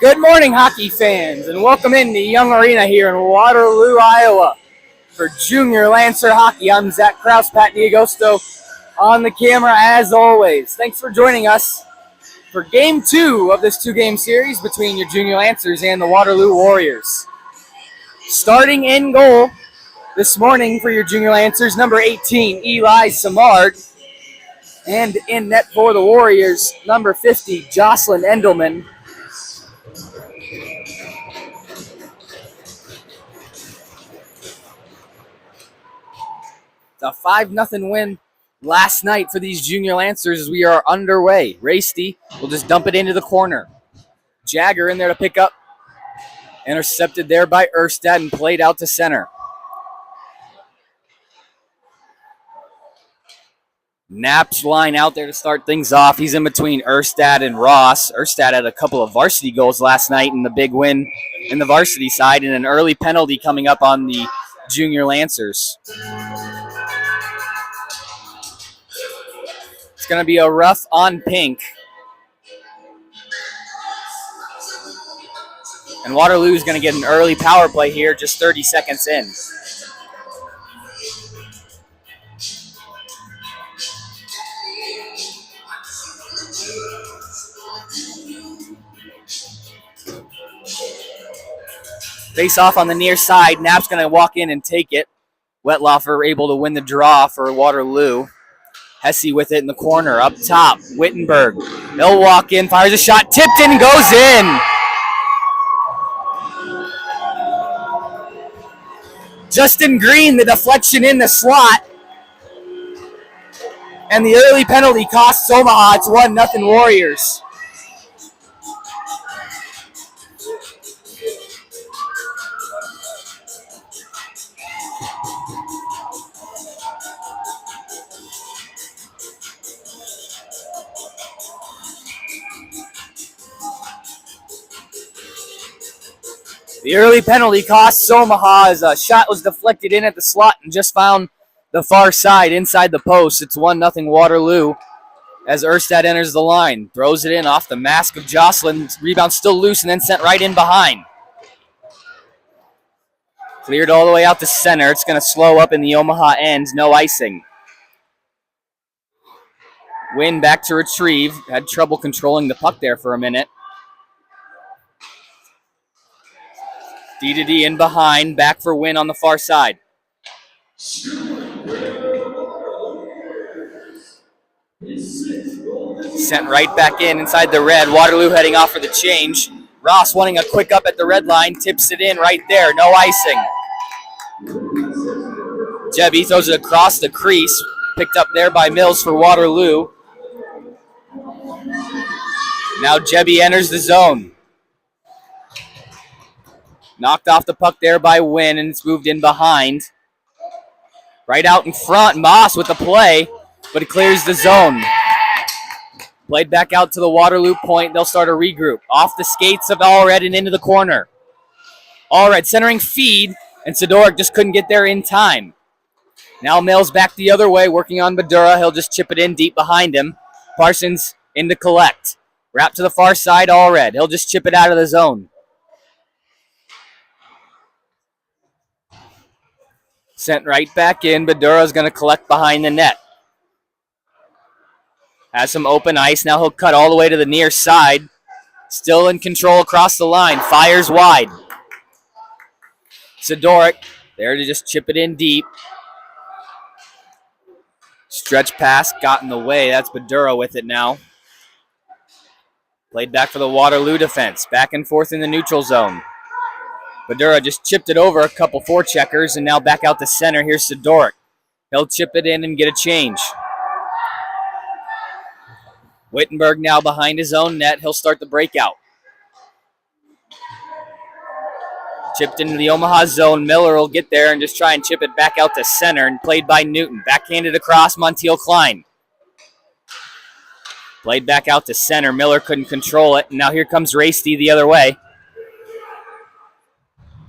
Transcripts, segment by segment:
Good morning, hockey fans, and welcome into Young Arena here in Waterloo, Iowa. For Junior Lancer Hockey, I'm Zach Kraus, Pat D'Agosto on the camera as always. Thanks for joining us for Game 2 of this two-game series between your Junior Lancers and the Waterloo Warriors. Starting in goal this morning for your Junior Lancers, number 18, Eli Samard. And in net for the Warriors, number 50, Jocelyn Endelman. It's a 5-0 win last night for these Junior Lancers as we are underway. Rasty will just dump it into the corner. Jagger in there to pick up. Intercepted there by Erstad and played out to center. Knapp's line out there to start things off. He's in between Erstad and Ross. Erstad had a couple of varsity goals last night in the big win in the varsity side, and an early penalty coming up on the Junior Lancers. It's going to be a rough on pink. And Waterloo is going to get an early power play here just 30 seconds in. Face off on the near side. Knapp's going to walk in and take it. Wetlaufer able to win the draw for Waterloo. Hesse with it in the corner. Up top, Wittenberg. They'll walk in, fires a shot, tipped in, goes in. Justin Green, the deflection in the slot. And the early penalty costs Omaha. It's 1-0 Warriors. The early penalty costs Omaha as a shot was deflected in at the slot and just found the far side inside the post. It's 1-0 Waterloo as Erstad enters the line. Throws it in off the mask of Jocelyn. Rebound still loose and then sent right in behind. Cleared all the way out to center. It's going to slow up in the Omaha end. No icing. Win back to retrieve. Had trouble controlling the puck there for a minute. D in behind, back for Win on the far side. Sent right back in inside the red. Waterloo heading off for the change. Ross wanting a quick up at the red line, tips it in right there, no icing. Jebby throws it across the crease, picked up there by Mills for Waterloo. Now Jebby enters the zone. Knocked off the puck there by Wynn, and it's moved in behind. Right out in front, Moss with the play, but it clears the zone. Played back out to the Waterloo point. They'll start a regroup. Off the skates of Allred and into the corner. Allred centering feed, and Sidoric just couldn't get there in time. Now Mills back the other way, working on Badura. He'll just chip it in deep behind him. Parsons in to collect. Wrap to the far side, Allred. He'll just chip it out of the zone. Sent right back in. Badura's going to collect behind the net. Has some open ice. Now he'll cut all the way to the near side. Still in control across the line. Fires wide. Sidoric there to just chip it in deep. Stretch pass got in the way. That's Badura with it now. Played back for the Waterloo defense. Back and forth in the neutral zone. Badura just chipped it over a couple forecheckers, and now back out to center. Here's Sidoric. He'll chip it in and get a change. Wittenberg now behind his own net. He'll start the breakout. Chipped into the Omaha zone. Miller will get there and just try and chip it back out to center, and played by Newton. Backhanded across, Montiel Klein. Played back out to center. Miller couldn't control it, and now here comes Rasty the other way.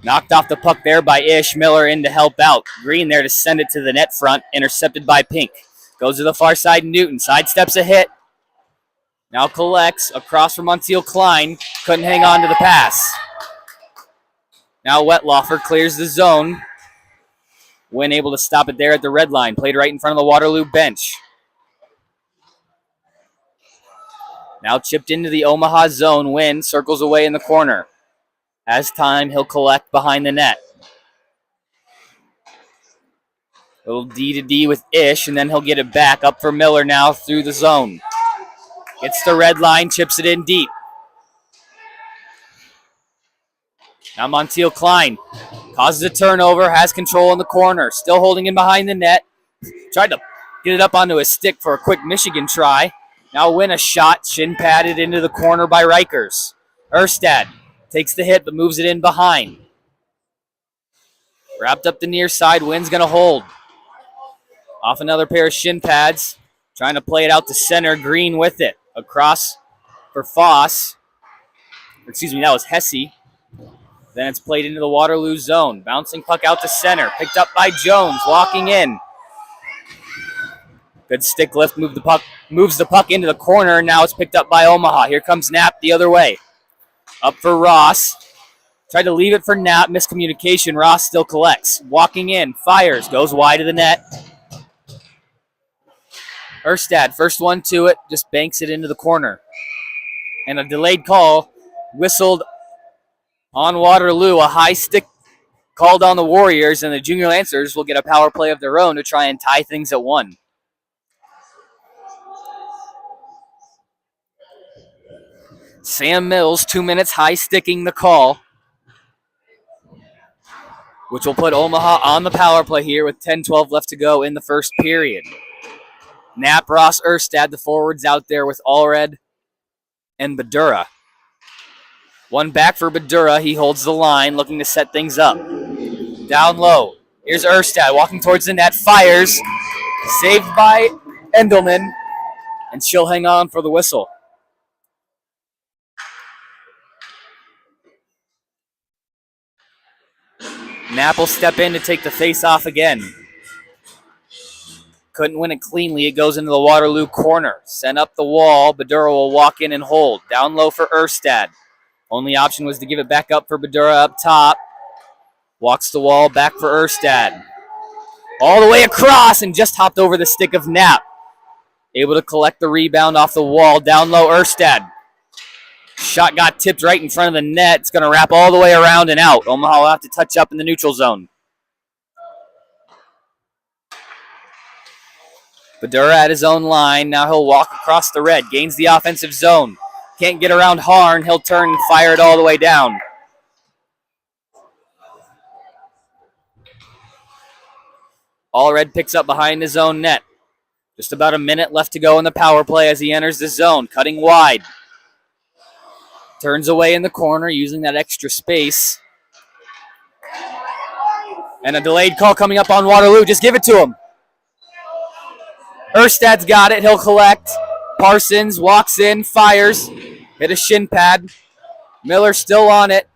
Knocked off the puck there by Ish. Miller in to help out. Green there to send it to the net front. Intercepted by Pink. Goes to the far side. Newton sidesteps a hit. Now collects across from Montiel Klein. Couldn't hang on to the pass. Now Wettlaufer clears the zone. Wynn able to stop it there at the red line. Played right in front of the Waterloo bench. Now chipped into the Omaha zone. Wynn circles away in the corner. Has time, he'll collect behind the net. Little D to D with Ish, and then he'll get it back up for Miller now through the zone. Gets the red line, chips it in deep. Now Montiel Klein causes a turnover, has control in the corner, still holding in behind the net. Tried to get it up onto his stick for a quick Michigan try. Now Win a shot, shin padded into the corner by Rikers. Erstad takes the hit but moves it in behind. Wrapped up the near side, Win's going to hold. Off another pair of shin pads. Trying to play it out to center. Green with it. Across for Foss. Excuse me, that was Hesse. Then it's played into the Waterloo zone. Bouncing puck out to center. Picked up by Jones. Walking in. Good stick lift. Moves the puck into the corner. Now it's picked up by Omaha. Here comes Knapp the other way. Up for Ross. Tried to leave it for Knapp. Miscommunication. Ross still collects. Walking in. Fires. Goes wide of the net. Erstad, first one to it, just banks it into the corner. And a delayed call whistled on Waterloo. A high stick called on the Warriors, and the Junior Lancers will get a power play of their own to try and tie things at 1. Sam Mills, 2 minutes high sticking the call, which will put Omaha on the power play here with 10-12 left to go in the first period. Knapp, Ross, Erstad, the forwards out there with Allred and Badura. One back for Badura. He holds the line, looking to set things up. Down low. Here's Erstad walking towards the net. Fires. Saved by Endelman. And she'll hang on for the whistle. Knapp will step in to take the face off again. Couldn't win it cleanly. It goes into the Waterloo corner. Sent up the wall. Badura will walk in and hold. Down low for Erstad. Only option was to give it back up for Badura up top. Walks the wall back for Erstad. All the way across and just hopped over the stick of Knapp. Able to collect the rebound off the wall. Down low, Erstad. Shot got tipped right in front of the net. It's going to wrap all the way around and out. Omaha will have to touch up in the neutral zone. Badura at his own line. Now he'll walk across the red. Gains the offensive zone. Can't get around Harn. He'll turn and fire it all the way down. Allred picks up behind his own net. Just about a minute left to go in the power play as he enters the zone. Cutting wide. Turns away in the corner using that extra space. And a delayed call coming up on Waterloo. Just give it to him. Erstad's got it. He'll collect. Parsons walks in, fires. Hit a shin pad. Miller still on it.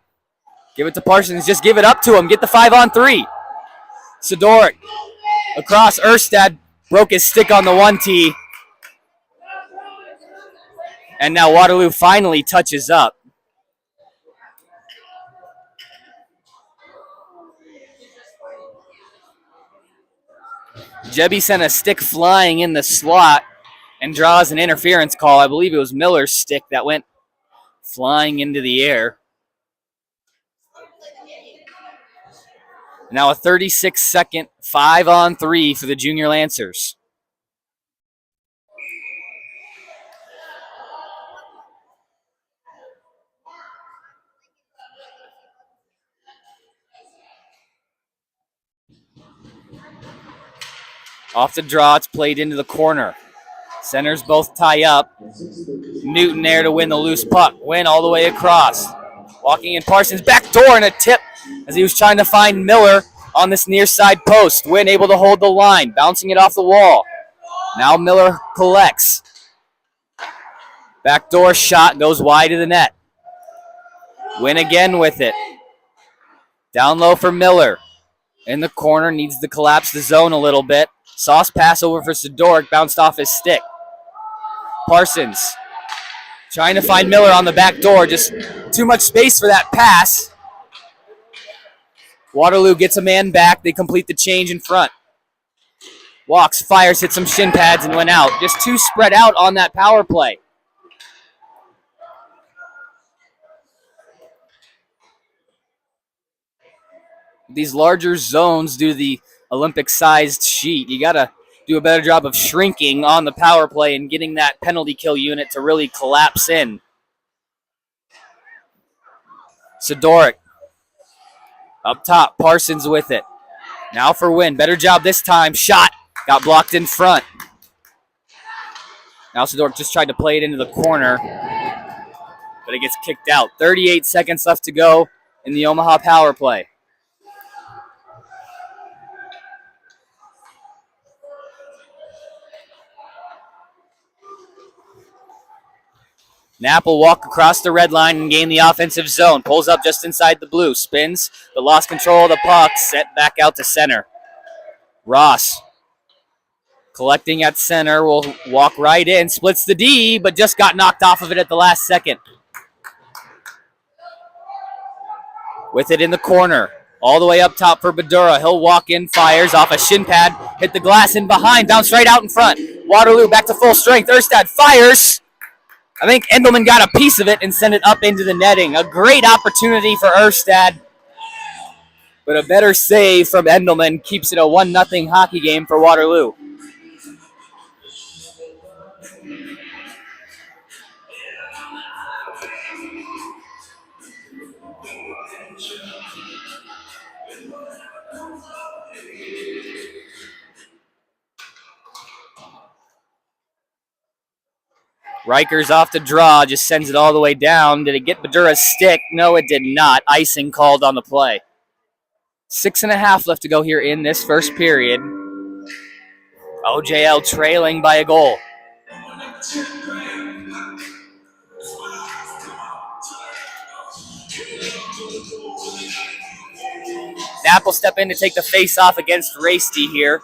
Give it to Parsons. Just give it up to him. Get the 5-on-3. Sidoric across. Erstad broke his stick on the 1T. And now Waterloo finally touches up. Jebby sent a stick flying in the slot and draws an interference call. I believe it was Miller's stick that went flying into the air. Now a 36-second 5-on-3 for the Junior Lancers. Off the draw, it's played into the corner. Centers both tie up. Newton there to win the loose puck. Win all the way across. Walking in Parsons, back door and a tip as he was trying to find Miller on this near side post. Win able to hold the line, bouncing it off the wall. Now Miller collects. Backdoor shot goes wide of the net. Win again with it. Down low for Miller. In the corner, needs to collapse the zone a little bit. Sauce pass over for Sidoric, bounced off his stick. Parsons Trying to find Miller on the back door. Just too much space for that pass. Waterloo gets a man back. They complete the change in front. Walks, fires, hit some shin pads, and went out. Just too spread out on that power play. These larger zones due to the Olympic-sized sheet, you got to do a better job of shrinking on the power play and getting that penalty kill unit to really collapse in. Sidoric. Up top, Parsons with it. Now for Wynn. Better job this time. Shot. Got blocked in front. Now Sidoric just tried to play it into the corner, but it gets kicked out. 38 seconds left to go in the Omaha power play. Knapp will walk across the red line and gain the offensive zone. Pulls up just inside the blue. Spins, but lost control of the puck. Set back out to center. Ross collecting at center. Will walk right in. Splits the D, but just got knocked off of it at the last second. With it in the corner. All the way up top for Badura. He'll walk in, fires off a shin pad. Hit the glass in behind. Bounced right out in front. Waterloo back to full strength. Erstad fires. I think Endelman got a piece of it and sent it up into the netting. A great opportunity for Erstad. But a better save from Endelman keeps it a 1-0 hockey game for Waterloo. Riker's off the draw, just sends it all the way down. Did it get Badura's stick? No, it did not. Icing called on the play. 6.5 left to go here in this first period. OJL trailing by a goal. Knapp will step in to take the face-off against Rasty here.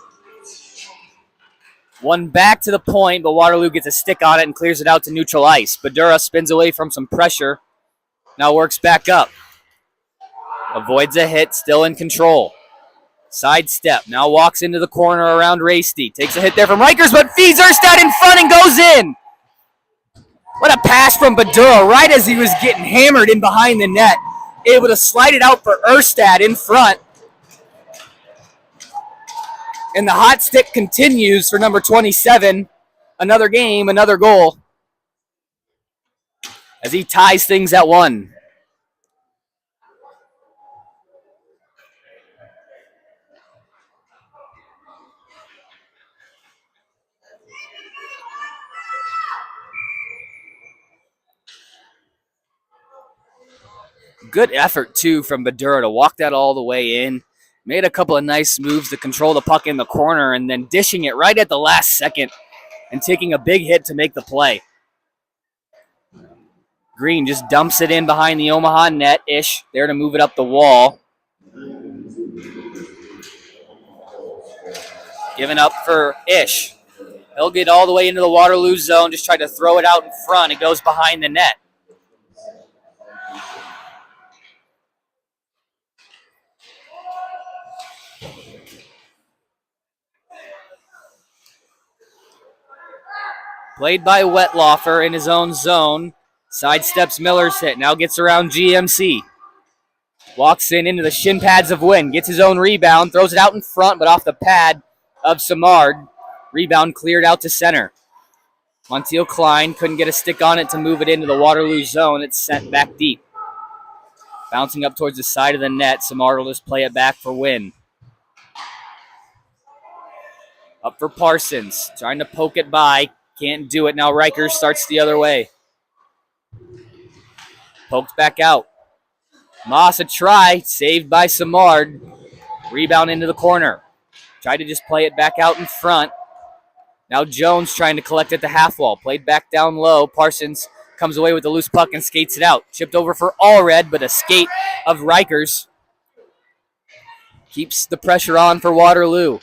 One back to the point, but Waterloo gets a stick on it and clears it out to neutral ice. Badura spins away from some pressure. Now works back up. Avoids a hit, still in control. Sidestep, now walks into the corner around Rasty. Takes a hit there from Rikers, but feeds Erstad in front and goes in. What a pass from Badura right as he was getting hammered in behind the net. Able to slide it out for Erstad in front. And the hot stick continues for number 27. Another game, another goal. As he ties things at 1. Good effort, too, from Badura to walk that all the way in. Made a couple of nice moves to control the puck in the corner and then dishing it right at the last second and taking a big hit to make the play. Green just dumps it in behind the Omaha net-ish, there to move it up the wall. Giving up for Ish. He'll get all the way into the Waterloo zone, just try to throw it out in front. It goes behind the net. Played by Wetlaufer in his own zone. Sidesteps Miller's hit. Now gets around GMC. Walks into the shin pads of Wynn. Gets his own rebound. Throws it out in front, but off the pad of Samard. Rebound cleared out to center. Montiel Klein couldn't get a stick on it to move it into the Waterloo zone. It's sent back deep. Bouncing up towards the side of the net. Samard will just play it back for Wynn. Up for Parsons. Trying to poke it by. Can't do it. Now Riker starts the other way. Poked back out. Moss a try. Saved by Samard. Rebound into the corner. Tried to just play it back out in front. Now Jones trying to collect at the half wall. Played back down low. Parsons comes away with the loose puck and skates it out. Chipped over for Allred, but a skate of Rikers keeps the pressure on for Waterloo.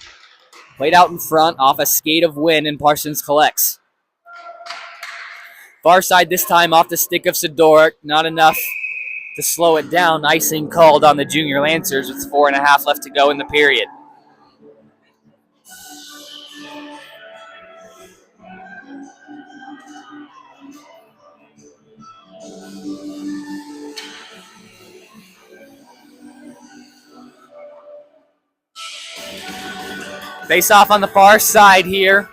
Played out in front off a skate of Wynn, and Parsons collects. Far side this time off the stick of Sidoric. Not enough to slow it down. Icing called on the Junior Lancers with 4.5 left to go in the period. Face off on the far side here.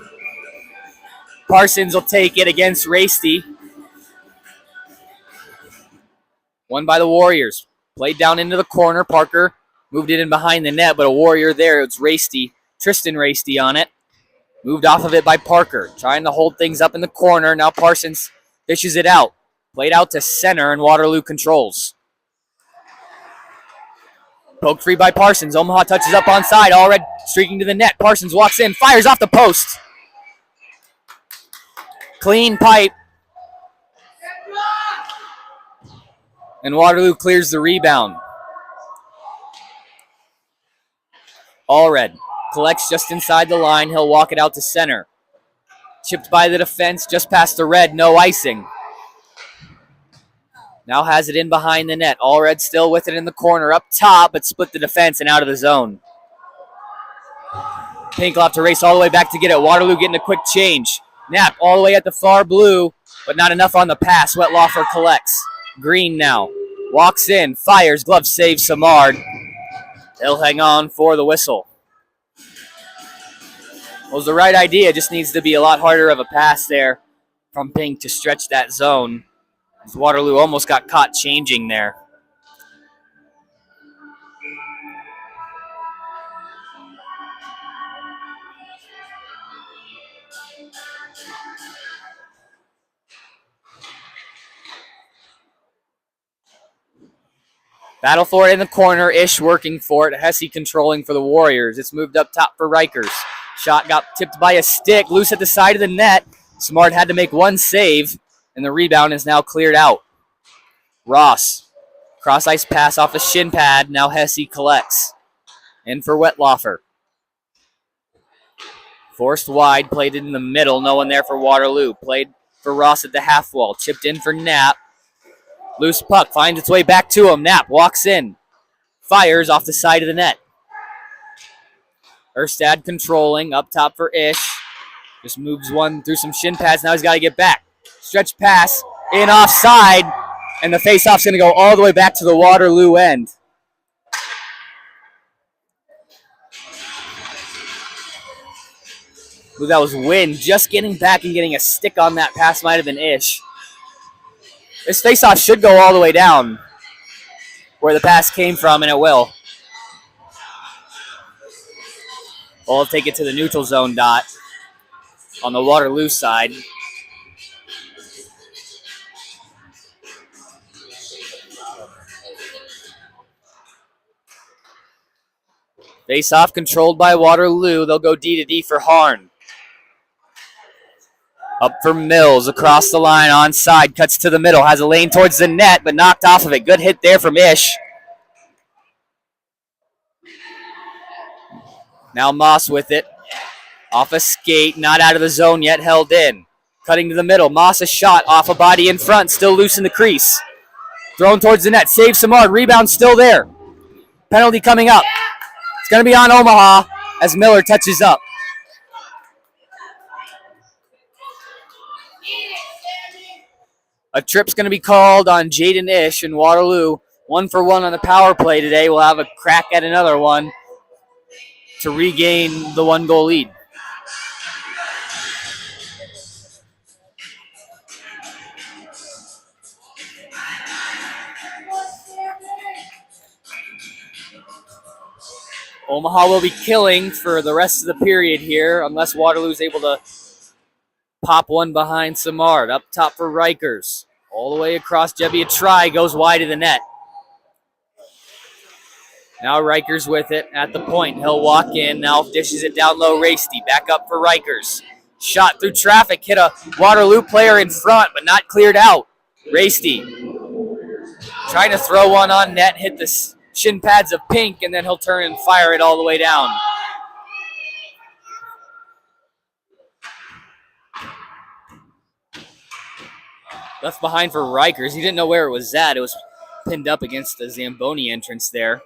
Parsons will take it against Rasty. Won by the Warriors. Played down into the corner. Parker moved it in behind the net, but a Warrior there. It's Rasty. Tristan Rasty on it. Moved off of it by Parker. Trying to hold things up in the corner. Now Parsons fishes it out. Played out to center, and Waterloo controls. Poked free by Parsons. Omaha touches up onside. Allred streaking to the net. Parsons walks in. Fires off the post. Clean pipe. And Waterloo clears the rebound. Allred collects just inside the line. He'll walk it out to center. Chipped by the defense, just past the red. No icing. Now has it in behind the net. Allred still with it in the corner. Up top, but split the defense and out of the zone. Pink will have to race all the way back to get it. Waterloo getting a quick change. Knapp all the way at the far blue, but not enough on the pass. Wettlaufer collects. Green now. Walks in, fires, glove saves Samard. He'll hang on for the whistle. Well, it was the right idea. Just needs to be a lot harder of a pass there from Pink to stretch that zone. As Waterloo almost got caught changing there. Battle for it in the corner. Ish working for it. Hesse controlling for the Warriors. It's moved up top for Rikers. Shot got tipped by a stick. Loose at the side of the net. Smart had to make one save, and the rebound is now cleared out. Ross. Cross ice pass off a shin pad. Now Hesse collects. In for Wettlaufer. Forced wide. Played in the middle. No one there for Waterloo. Played for Ross at the half wall. Chipped in for Knapp. Loose puck finds its way back to him. Knapp walks in. Fires off the side of the net. Erstad controlling. Up top for Ish. Just moves one through some shin pads. Now he's got to get back. Stretch pass. In offside. And the faceoff's going to go all the way back to the Waterloo end. Ooh, that was Wynn just getting back and getting a stick on that pass. Might have been Ish. This faceoff should go all the way down where the pass came from, and it will. We'll take it to the neutral zone dot on the Waterloo side. Face-off controlled by Waterloo. They'll go D to D for Harn. Up for Mills, across the line, onside, cuts to the middle, has a lane towards the net, but knocked off of it. Good hit there from Ish. Now Moss with it. Off a skate, not out of the zone yet, held in. Cutting to the middle, Moss a shot, off a body in front, still loose in the crease. Thrown towards the net, saves Samard, rebound still there. Penalty coming up. It's going to be on Omaha as Miller touches up. A trip's going to be called on Jaden Ish and Waterloo. 1-for-1 on the power play today. We'll have a crack at another one to regain the 1-goal lead. Omaha will be killing for the rest of the period here unless Waterloo's able to pop one behind Samard. Up top for Rikers. All the way across. Jebbia try. Goes wide of the net. Now Rikers with it at the point. He'll walk in. Now dishes it down low. Rasty. Back up for Rikers. Shot through traffic. Hit a Waterloo player in front, but not cleared out. Rasty. Trying to throw one on net. Hit the shin pads of Pink, and then he'll turn and fire it all the way down. Left behind for Rikers. He didn't know where it was at. It was pinned up against the Zamboni entrance there.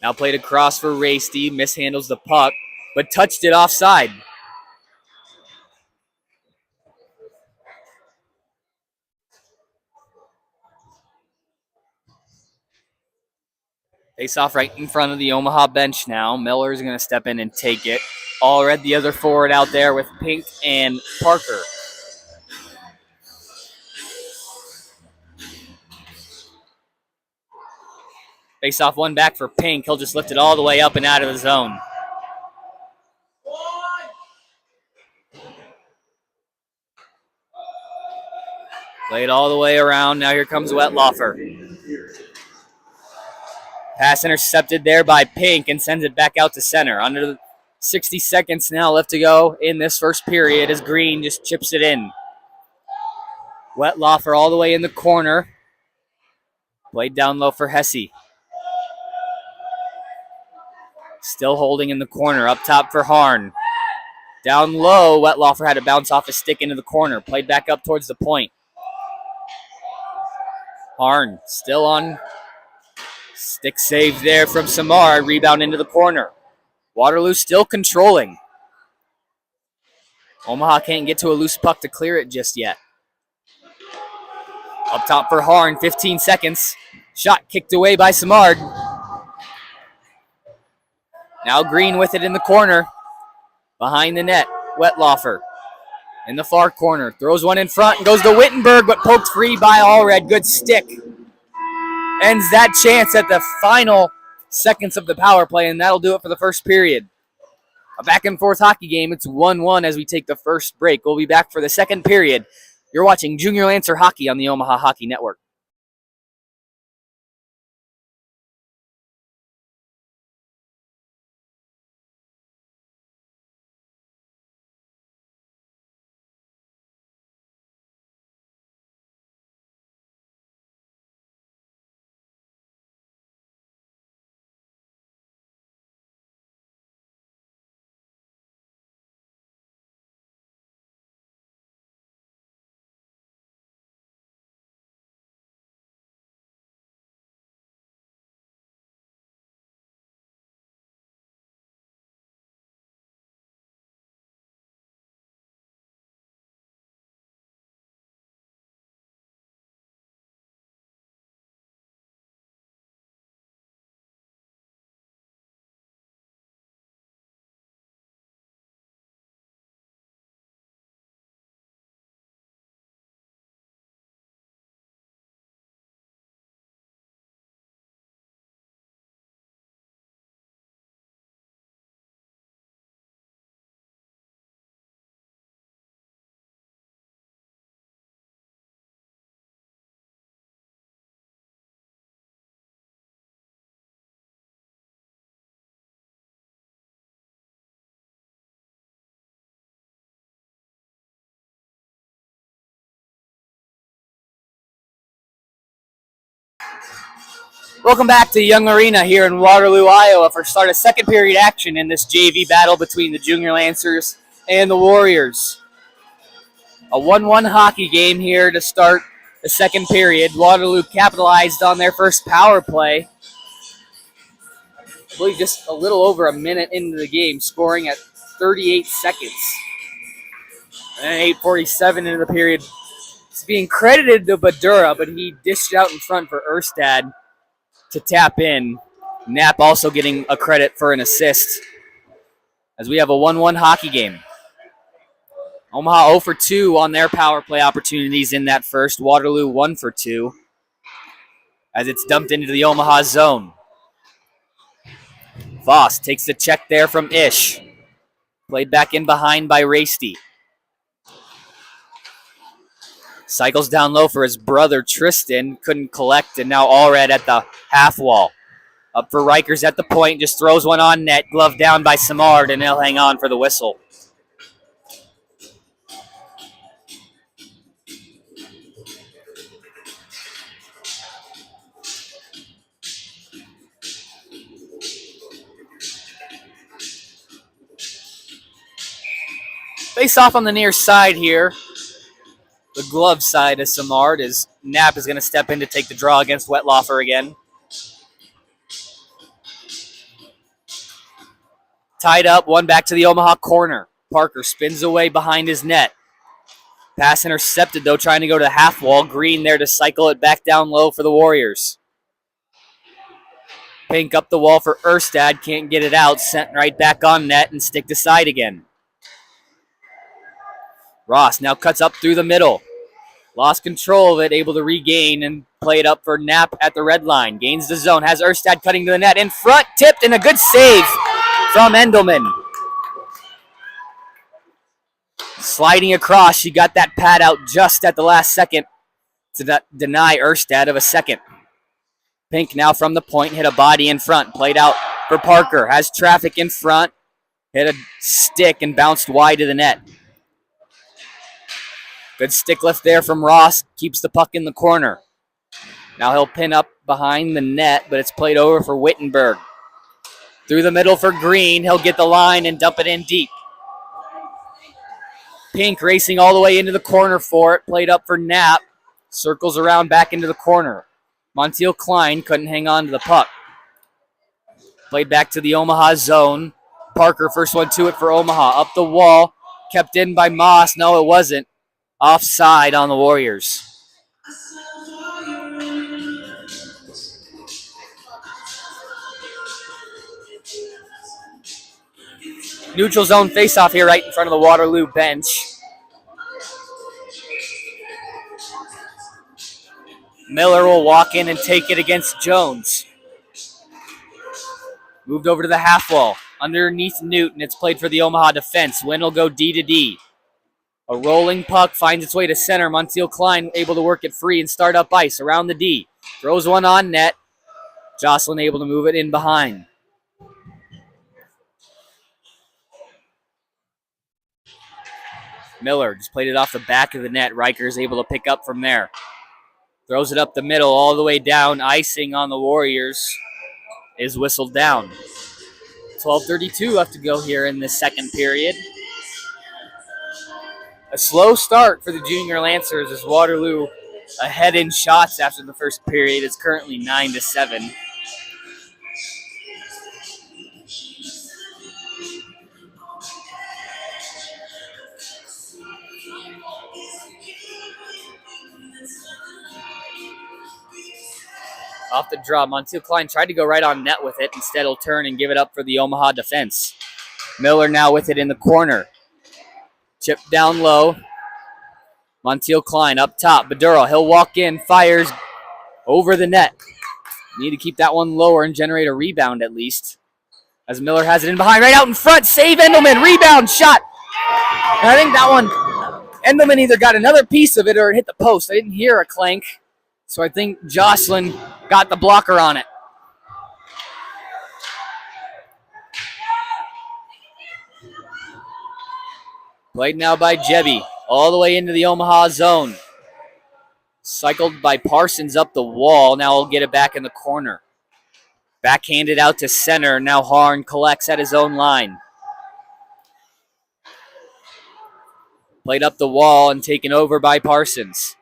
Now played across for Rasty. Mishandles the puck, but touched it offside. Face off right in front of the Omaha bench now. Miller's going to step in and take it. Allred, the other forward out there with Pink and Parker. Face off one back for Pink. He'll just lift it all the way up and out of the zone. Play it all the way around. Now here comes Wetlaufer. Pass intercepted there by Pink and sends it back out to center. Under 60 seconds now left to go in this first period as Green just chips it in. Wetlaufer all the way in the corner. Played down low for Hesse. Still holding in the corner. Up top for Harn. Down low, Wetlaufer had to bounce off his stick into the corner. Played back up towards the point. Harn still on. Stick save there from Samar. Rebound into the corner. Waterloo still controlling. Omaha can't get to a loose puck to clear it just yet. Up top for Harn, 15 seconds. Shot kicked away by Samard. Now Green with it in the corner. Behind the net, Wetlaufer. In the far corner, throws one in front and goes to Wittenberg, but poked free by Allred. Good stick. Ends that chance at the final seconds of the power play, and that'll do it for the first period. A back and forth hockey game. It's 1-1 as we take the first break. We'll be back for the second period. You're watching Junior Lancer Hockey on the Omaha Hockey Network. Welcome back to Young Arena here in Waterloo, Iowa for start of second period action in this JV battle between the Junior Lancers and the Warriors. A 1-1 hockey game here to start the second period. Waterloo capitalized on their first power play. I believe just a little over a minute into the game, scoring at 38 seconds. And 8:47 into the period. It's being credited to Badura, but he dished out in front for Erstad to tap in. Knapp also getting a credit for an assist as we have a 1-1 hockey game. Omaha 0 for 2 on their power play opportunities in that first. Waterloo 1 for 2 as it's dumped into the Omaha zone. Voss takes the check there from Ish. Played back in behind by Rasty. Cycles down low for his brother Tristan. Couldn't collect, and now Allred at the half wall. Up for Rikers at the point. Just throws one on net. Glove down by Samard, and they'll hang on for the whistle. Face off on the near side here. the glove side of Samard as Knapp is going to step in to take the draw against Wetlaufer again. Tied up, one back to the Omaha corner. Parker spins away behind his net. Pass intercepted, though, trying to go to the half wall. Green there to cycle it back down low for the Warriors. Pink up the wall for Erstad. Can't get it out. Sent right back on net and stick to side again. Ross now cuts up through the middle. Lost control of it, able to regain and play it up for Knapp at the red line. Gains the zone, has Erstad cutting to the net. In front, tipped, and a good save from Endelman. Sliding across, she got that pad out just at the last second to deny Erstad of a second. Pink now from the point, hit a body in front. Played out for Parker, has traffic in front. Hit a stick and bounced wide to the net. Good stick lift there from Ross. Keeps the puck in the corner. Now he'll pin up behind the net, but it's played over for Wittenberg. Through the middle for Green. He'll get the line and dump it in deep. Pink racing all the way into the corner for it. Played up for Knapp. Circles around back into the corner. Montiel Klein couldn't hang on to the puck. Played back to the Omaha zone. Parker, first one to it for Omaha. Up the wall. Kept in by Moss. No, it wasn't. Offside on the Warriors. Neutral zone face-off here right in front of the Waterloo bench. Miller will walk in and take it against Jones. Moved over to the half wall. Underneath Newton, it's played for the Omaha defense. Win will go D to D. A rolling puck finds its way to center. Montiel Klein able to work it free and start up ice around the D. Throws one on net. Jocelyn able to move it in behind. Miller just played it off the back of the net. Riker is able to pick up from there. Throws it up the middle all the way down. Icing on the Warriors is whistled down. 12:32 left to go here in the second period. A slow start for the Junior Lancers as Waterloo ahead in shots after the first period. It's currently 9-7. Off the draw, Montiel Klein tried to go right on net with it. Instead, he'll turn and give it up for the Omaha defense. Miller now with it in the corner. Chip down low. Montiel Klein up top. Badura, he'll walk in, fires over the net. Need to keep that one lower and generate a rebound at least. As Miller has it in behind, right out in front. Save Endelman, rebound, shot. And I think that one, Endelman either got another piece of it or it hit the post. I didn't hear a clank. So I think Jocelyn got the blocker on it. Played now by Jebby, all the way into the Omaha zone. Cycled by Parsons up the wall. Now he'll get it back in the corner. Backhanded out to center. Now Harn collects at his own line. Played up the wall and taken over by Parsons.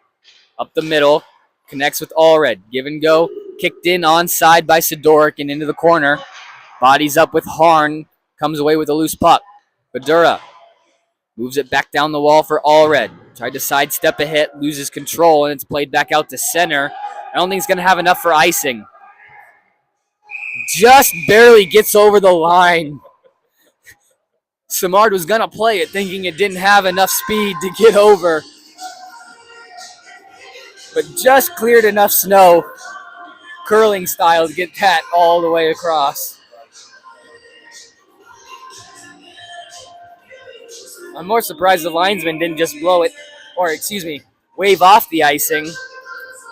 Up the middle. Connects with Allred. Give and go. Kicked in onside by Sidoric and into the corner. Bodies up with Harn. Comes away with a loose puck. Badura moves it back down the wall for Allred. Tried to sidestep a hit. Loses control and it's played back out to center. I don't think he's going to have enough for icing. Just barely gets over the line. Samard was going to play it thinking it didn't have enough speed to get over. But just cleared enough snow, curling style, to get that all the way across. I'm more surprised the linesman didn't just blow it, or wave off the icing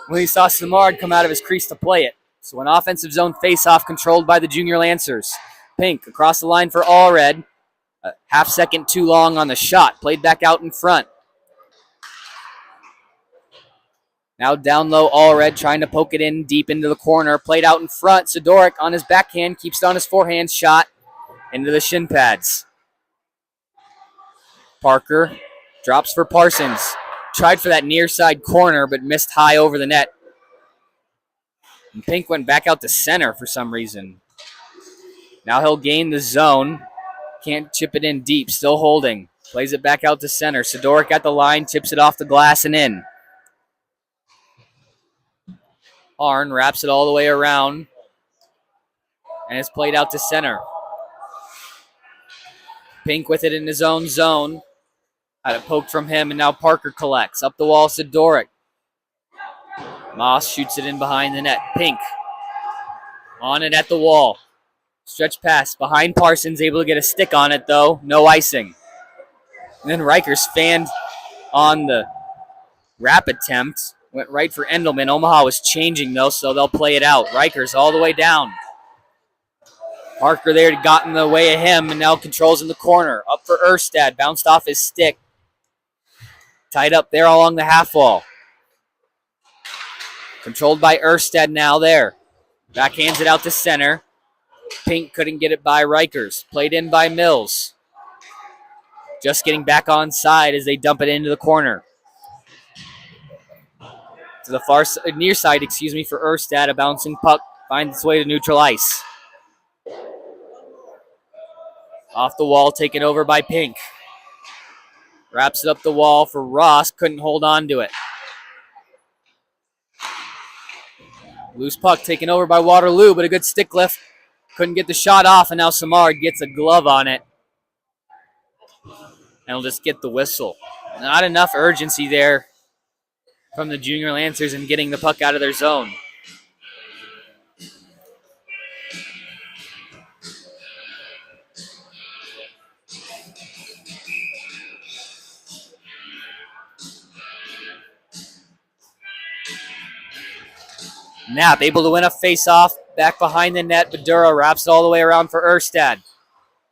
when he saw Samard come out of his crease to play it. So an offensive zone face-off controlled by the Junior Lancers. Pink across the line for Allred. A half second too long on the shot. Played back out in front. Now down low, Allred trying to poke it in deep into the corner. Played out in front. Sidoric on his backhand. Keeps it on his forehand shot. Into the shin pads. Parker drops for Parsons. tried for that near side corner, but missed high over the net. And Pink went back out to center for some reason. Now he'll gain the zone. Can't chip it in deep. Still holding. Plays it back out to center. Sidoric at the line. Tips it off the glass and in. Arn wraps it all the way around. And it's played out to center. Pink with it in his own zone. Had it poked from him, and now Parker collects. Up the wall, Sidoric. Moss shoots it in behind the net. Pink on it at the wall. Stretch pass behind Parsons, able to get a stick on it, though. No icing. And then Rikers fanned on the wrap attempt. Went right for Endelman. Omaha was changing, though, so they'll play it out. Rikers all the way down. Parker there got in the way of him, and now controls in the corner. Up for Erstad. Bounced off his stick. Tied up there along the half wall. Controlled by Erstad now there. Backhands it out to center. Pink couldn't get it by Rikers. Played in by Mills. Just getting back on side as they dump it into the corner. To the far near side, for Erstad. A bouncing puck finds its way to neutral ice. Off the wall, taken over by Pink. Wraps it up the wall for Ross. Couldn't hold on to it. Loose puck taken over by Waterloo, but a good stick lift. Couldn't get the shot off, and now Samard gets a glove on it. And will just get the whistle. Not enough urgency there from the Junior Lancers in getting the puck out of their zone. Knapp able to win a face-off. Back behind the net, Badura wraps it all the way around for Erstad.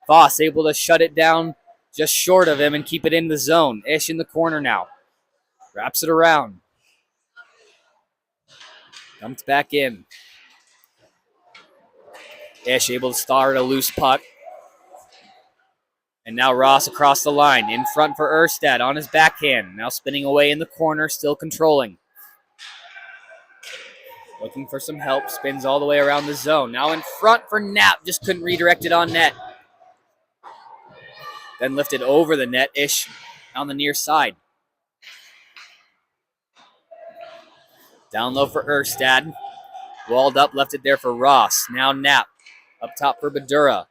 Voss able to shut it down just short of him and keep it in the zone. Ish in the corner now. Wraps it around. Dumped back in. Ish able to start a loose puck. And now Ross across the line. In front for Erstad on his backhand. Now spinning away in the corner, still controlling. Looking for some help. Spins all the way around the zone. Now in front for Knapp. Just couldn't redirect it on net. Then lifted over the net. Ish on the near side. Down low for Erstad. Walled up. Left it there for Ross. Now Knapp. Up top for Badura.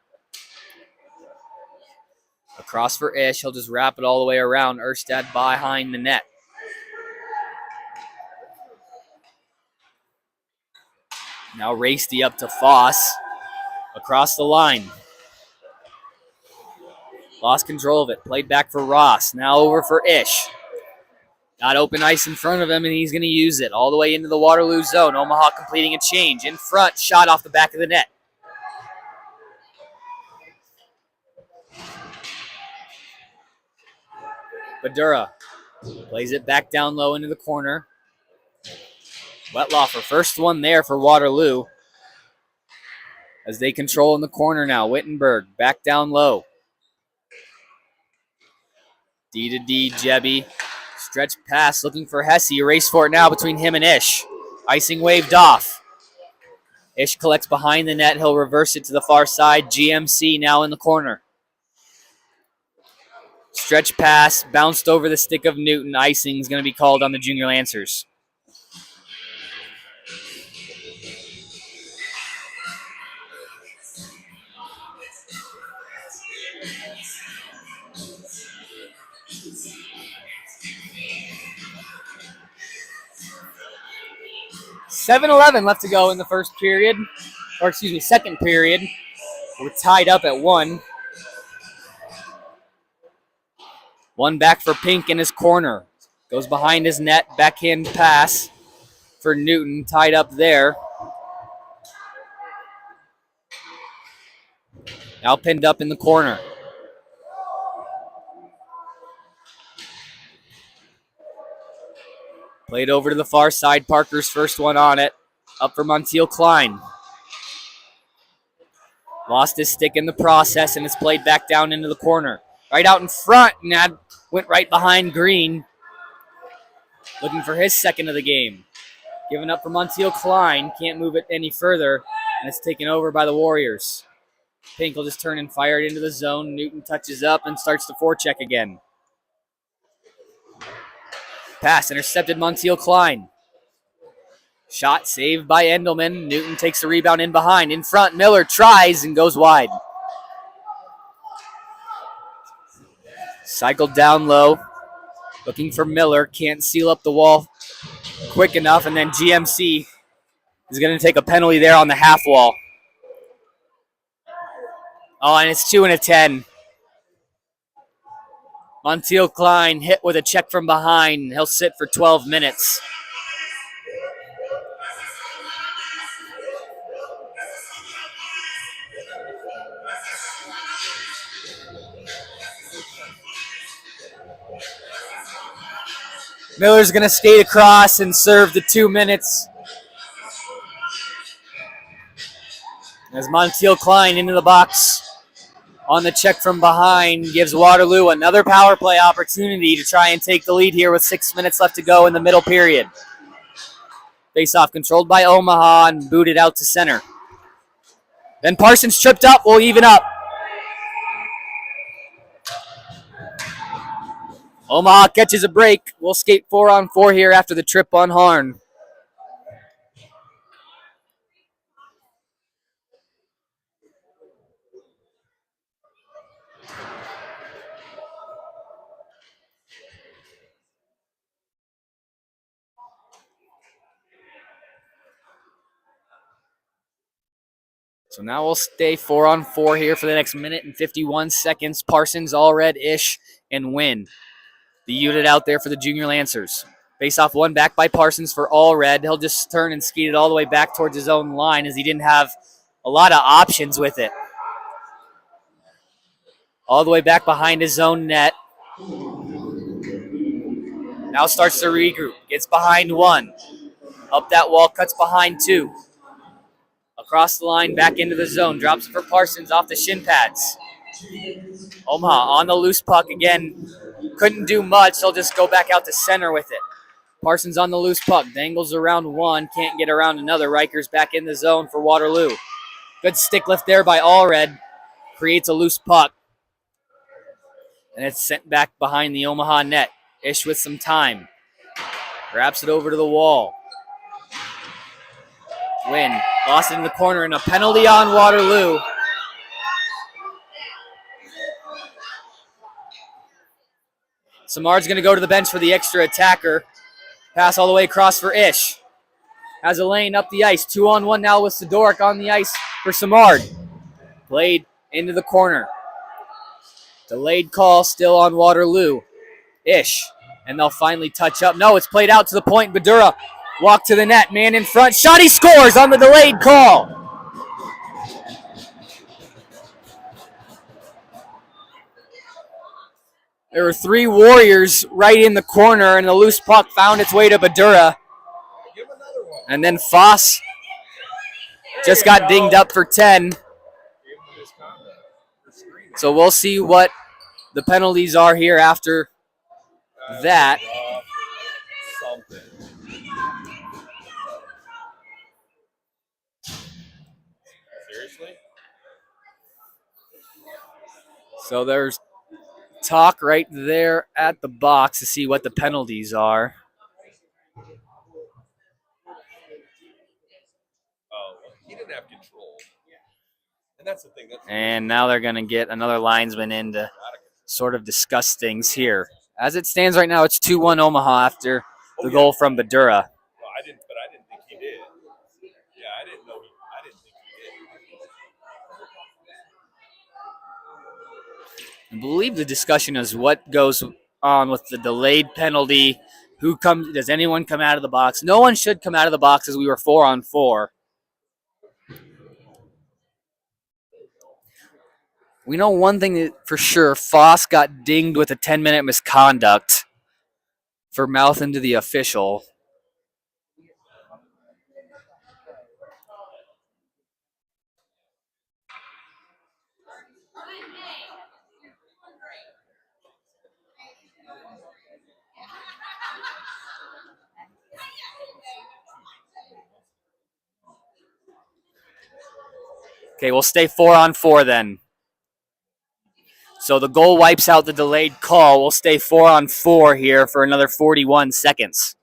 Across for Ish. He'll just wrap it all the way around. Erstad behind the net. Now Rasty up to Foss. Across the line. Lost control of it. Played back for Ross. Now over for Ish. Got open ice in front of him, and he's going to use it all the way into the Waterloo zone. Omaha completing a change. In front, shot off the back of the net. Badura plays it back down low into the corner. Wetlaufer, first one there for Waterloo. As they control in the corner now. Wittenberg back down low. D to D, Jebby. Stretch pass looking for Hesse. Race for it now between him and Ish. Icing waved off. Ish collects behind the net. He'll reverse it to the far side. GMC now in the corner. Stretch pass, bounced over the stick of Newton. Icing is going to be called on the Junior Lancers. $7:11 left to go in the first period, second period. We're tied up at 1. One back for Pink in his corner. Goes behind his net, backhand pass for Newton, tied up there. Now pinned up in the corner. Played over to the far side. Parker's first one on it. Up for Montiel Klein. Lost his stick in the process, and it's played back down into the corner. Right out in front, and that went right behind Green. looking for his second of the game. Giving up for Montiel Klein. Can't move it any further, and it's taken over by the Warriors. Pink will just turn and fire it into the zone. Newton touches up and starts the forecheck again. Pass intercepted Montiel Klein. Shot saved by Endelman. Newton takes the rebound in behind. In front, Miller tries and goes wide. Cycled down low. Looking for Miller. Can't seal up the wall quick enough. And then GMC is going to take a penalty there on the half wall. Oh, and it's 2 and a 10. Montiel Klein hit with a check from behind. He'll sit for 12 minutes. Miller's going to skate across and serve the 2 minutes. As Montiel Klein into the box on the check from behind gives Waterloo another power play opportunity to try and take the lead here with 6 minutes left to go in the middle period. Face-off controlled by Omaha and booted out to center. Then Parsons tripped up, will even up. Omaha catches a break. We'll skate 4-on-4 here after the trip on Harn. So now we'll stay 4-on-4 here for the next minute and 51 seconds. Parsons all red-ish and win. The unit out there for the Junior Lancers. Face off one back by Parsons for all red. He'll just turn and skate it all the way back towards his own line as he didn't have a lot of options with it. All the way back behind his own net. Now starts to regroup. Gets behind one. Up that wall, cuts behind two. Across the line, back into the zone. Drops it for Parsons off the shin pads. Omaha on the loose puck again. Couldn't do much. He'll just go back out to center with it. Parsons on the loose puck. Dangles around one. Can't get around another. Riker's back in the zone for Waterloo. Good stick lift there by Allred. Creates a loose puck. And it's sent back behind the Omaha net. Ish with some time. Wraps it over to the wall. Win. Lost it in the corner and a penalty on Waterloo. Samard's going to go to the bench for the extra attacker. Pass all the way across for Ish. Has a lane up the ice. 2-on-1 now with Sidoric on the ice for Samard. Played into the corner. Delayed call still on Waterloo. Ish. And they'll finally touch up. No, it's played out to the point. Badura walk to the net. Man in front. Shot, he scores on the delayed call. There were three Warriors right in the corner, and the loose puck found its way to Badura. And then Foss just got dinged up for 10. So we'll see what the penalties are here after that. Seriously? So there's talk right there at the box to see what the penalties are. Oh, he didn't have control. And that's the thing. And now they're going to get another linesman in to sort of discuss things here. As it stands right now, it's 2-1 Omaha after the goal from Badura. Well, I didn't think he did. Yeah, I didn't think he did. I believe the discussion is what goes on with the delayed penalty. Does anyone come out of the box? No one should come out of the box as we were 4-on-4. We know one thing for sure. Foss got dinged with a 10-minute misconduct for mouthing to the official. Okay, we'll stay 4-on-4 then. So the goal wipes out the delayed call. We'll stay 4-on-4 here for another 41 seconds.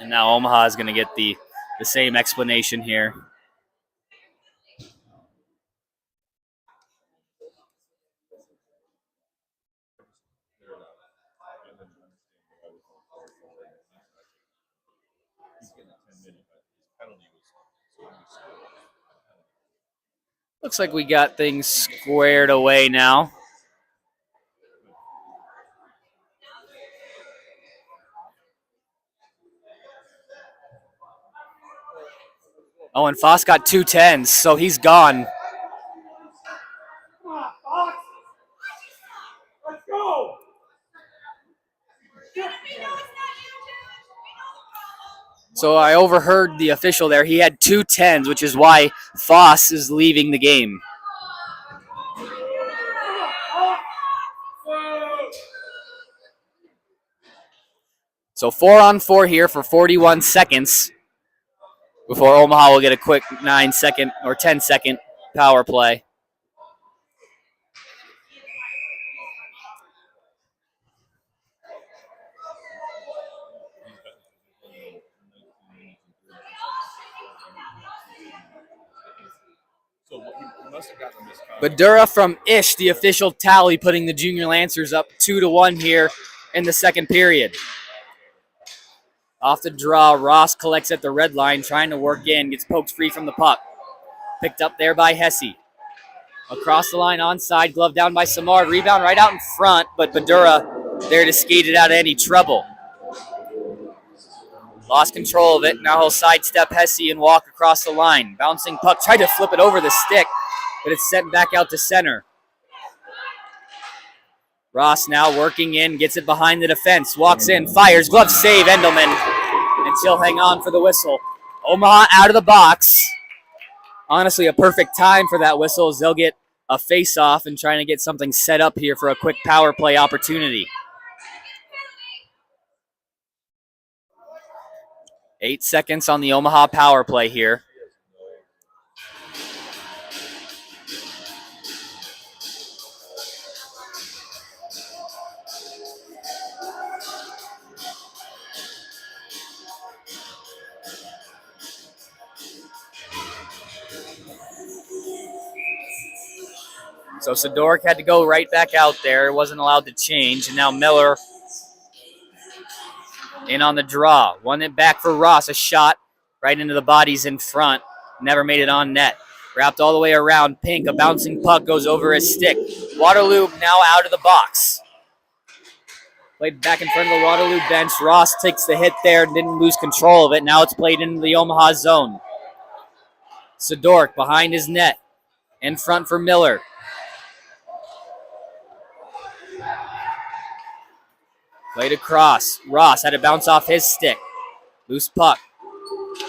And now Omaha is going to get the same explanation here. Looks like we got things squared away now. Oh, and Foss got 2 10s, so he's gone. Let's go. So I overheard the official there. He had 2 10s, which is why Foss is leaving the game. So 4-on-4 here for 41 seconds before Omaha will get a quick 9-second or 10-second power play. Badura from Ish, the official tally, putting the Junior Lancers up 2-1 here in the second period. Off the draw, Ross collects at the red line, trying to work in, gets poked free from the puck. Picked up there by Hesse. Across the line, onside, glove down by Samar. Rebound right out in front, but Badura there to skate it out of any trouble. Lost control of it. Now he'll sidestep Hesse and walk across the line. Bouncing puck, tried to flip it over the stick, but it's sent back out to center. Ross now working in, gets it behind the defense, walks in, fires, glove save, Endelman, and she'll hang on for the whistle. Omaha out of the box. Honestly, a perfect time for that whistle as they'll get a face-off and trying to get something set up here for a quick power play opportunity. 8 seconds on the Omaha power play here. So Sidoric had to go right back out there. Wasn't allowed to change. And now Miller in on the draw. Won it back for Ross. A shot right into the bodies in front. Never made it on net. Wrapped all the way around. Pink, a bouncing puck goes over his stick. Waterloo now out of the box. Played back in front of the Waterloo bench. Ross takes the hit there and didn't lose control of it. Now it's played into the Omaha zone. Sidoric behind his net. In front for Miller. Played across. Ross had to bounce off his stick. Loose puck.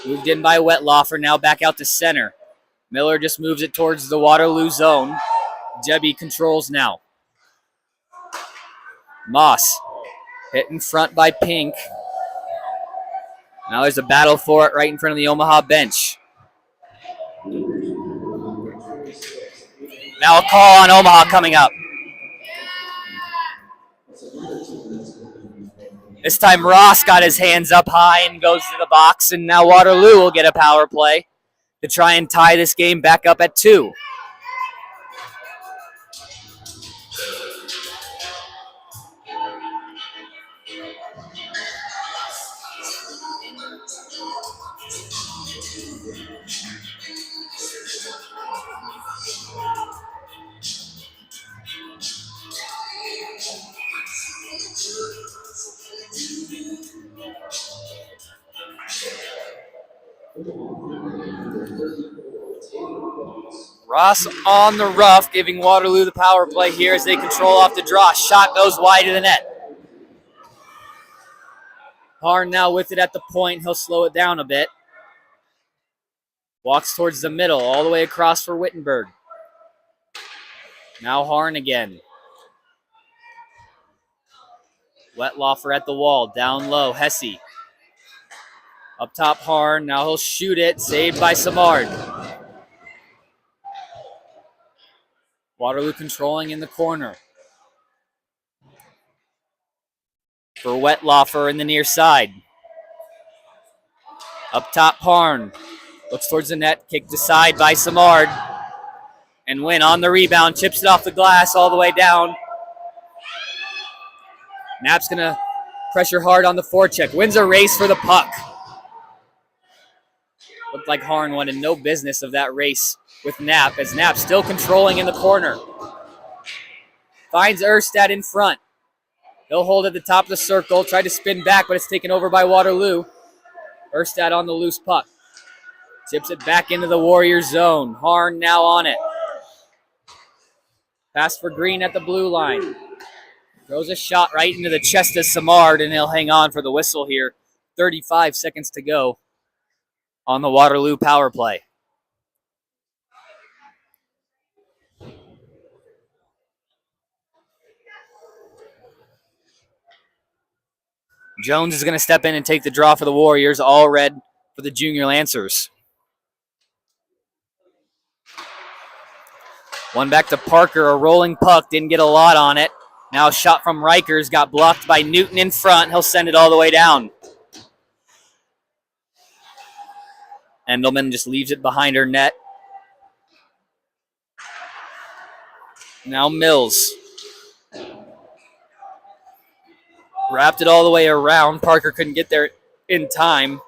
Moved in by Wetlaufer, now back out to center. Miller just moves it towards the Waterloo zone. Jebby controls now. Moss hit in front by Pink. Now there's a battle for it right in front of the Omaha bench. Now a call on Omaha coming up. This time Ross got his hands up high and goes to the box, and now Waterloo will get a power play to try and tie this game back up at 2. Ross on the rough, giving Waterloo the power play here as they control off the draw. Shot goes wide of the net. Harn now with it at the point. He'll slow it down a bit. Walks towards the middle, all the way across for Wittenberg. Now Harn again. Wettlaufer at the wall, down low, Hesse. Up top Harn, now he'll shoot it, saved by Samard. Waterloo controlling in the corner. For Wettlaufer in the near side. Up top Harn, looks towards the net, kicked aside by Samard. And Wynn on the rebound, chips it off the glass all the way down. Knapp's gonna pressure hard on the forecheck. Wins a race for the puck. Looked like Harn wanted no business of that race with Knapp, as Knapp still controlling in the corner. Finds Erstad in front. He'll hold at the top of the circle, try to spin back, but it's taken over by Waterloo. Erstad on the loose puck. Tips it back into the Warriors zone. Harn now on it. Pass for Green at the blue line. Throws a shot right into the chest of Samard, and he'll hang on for the whistle here. 35 seconds to go on the Waterloo power play. Jones is going to step in and take the draw for the Warriors. All red for the Junior Lancers. One back to Parker. A rolling puck. Didn't get a lot on it. Now a shot from Rikers. Got blocked by Newton in front. He'll send it all the way down. Endelman just leaves it behind her net. Now Mills. Wrapped it all the way around. Parker couldn't get there in time.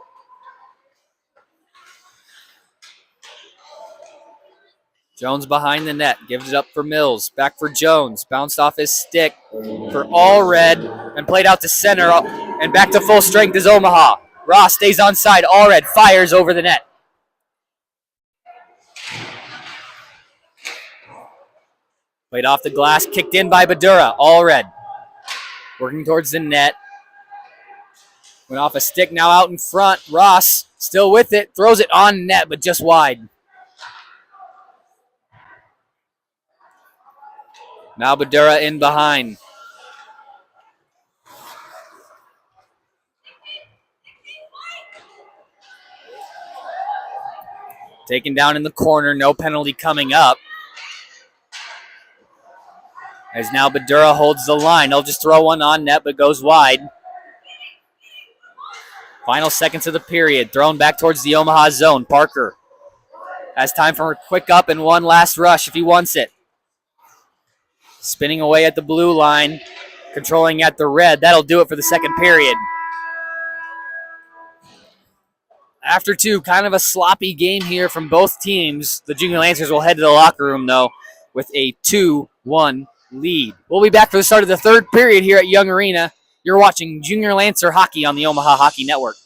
Jones behind the net. Gives it up for Mills. Back for Jones. Bounced off his stick for all red and played out to center. And back to full strength is Omaha. Ross stays on side. All red fires over the net. Played off the glass. Kicked in by Badura. All red. Working towards the net. Went off a stick, now out in front. Ross still with it. Throws it on net, but just wide. Now Badura in behind. Taken down in the corner. No penalty coming up. As now Badura holds the line. He'll just throw one on net, but goes wide. Final seconds of the period. Thrown back towards the Omaha zone. Parker has time for a quick up and one last rush if he wants it. Spinning away at the blue line. Controlling at the red. That'll do it for the second period. After two, kind of a sloppy game here from both teams. The Junior Lancers will head to the locker room, though, with a 2-1 lead. We'll be back for the start of the third period here at Young Arena. You're watching Junior Lancer Hockey on the Omaha Hockey Network.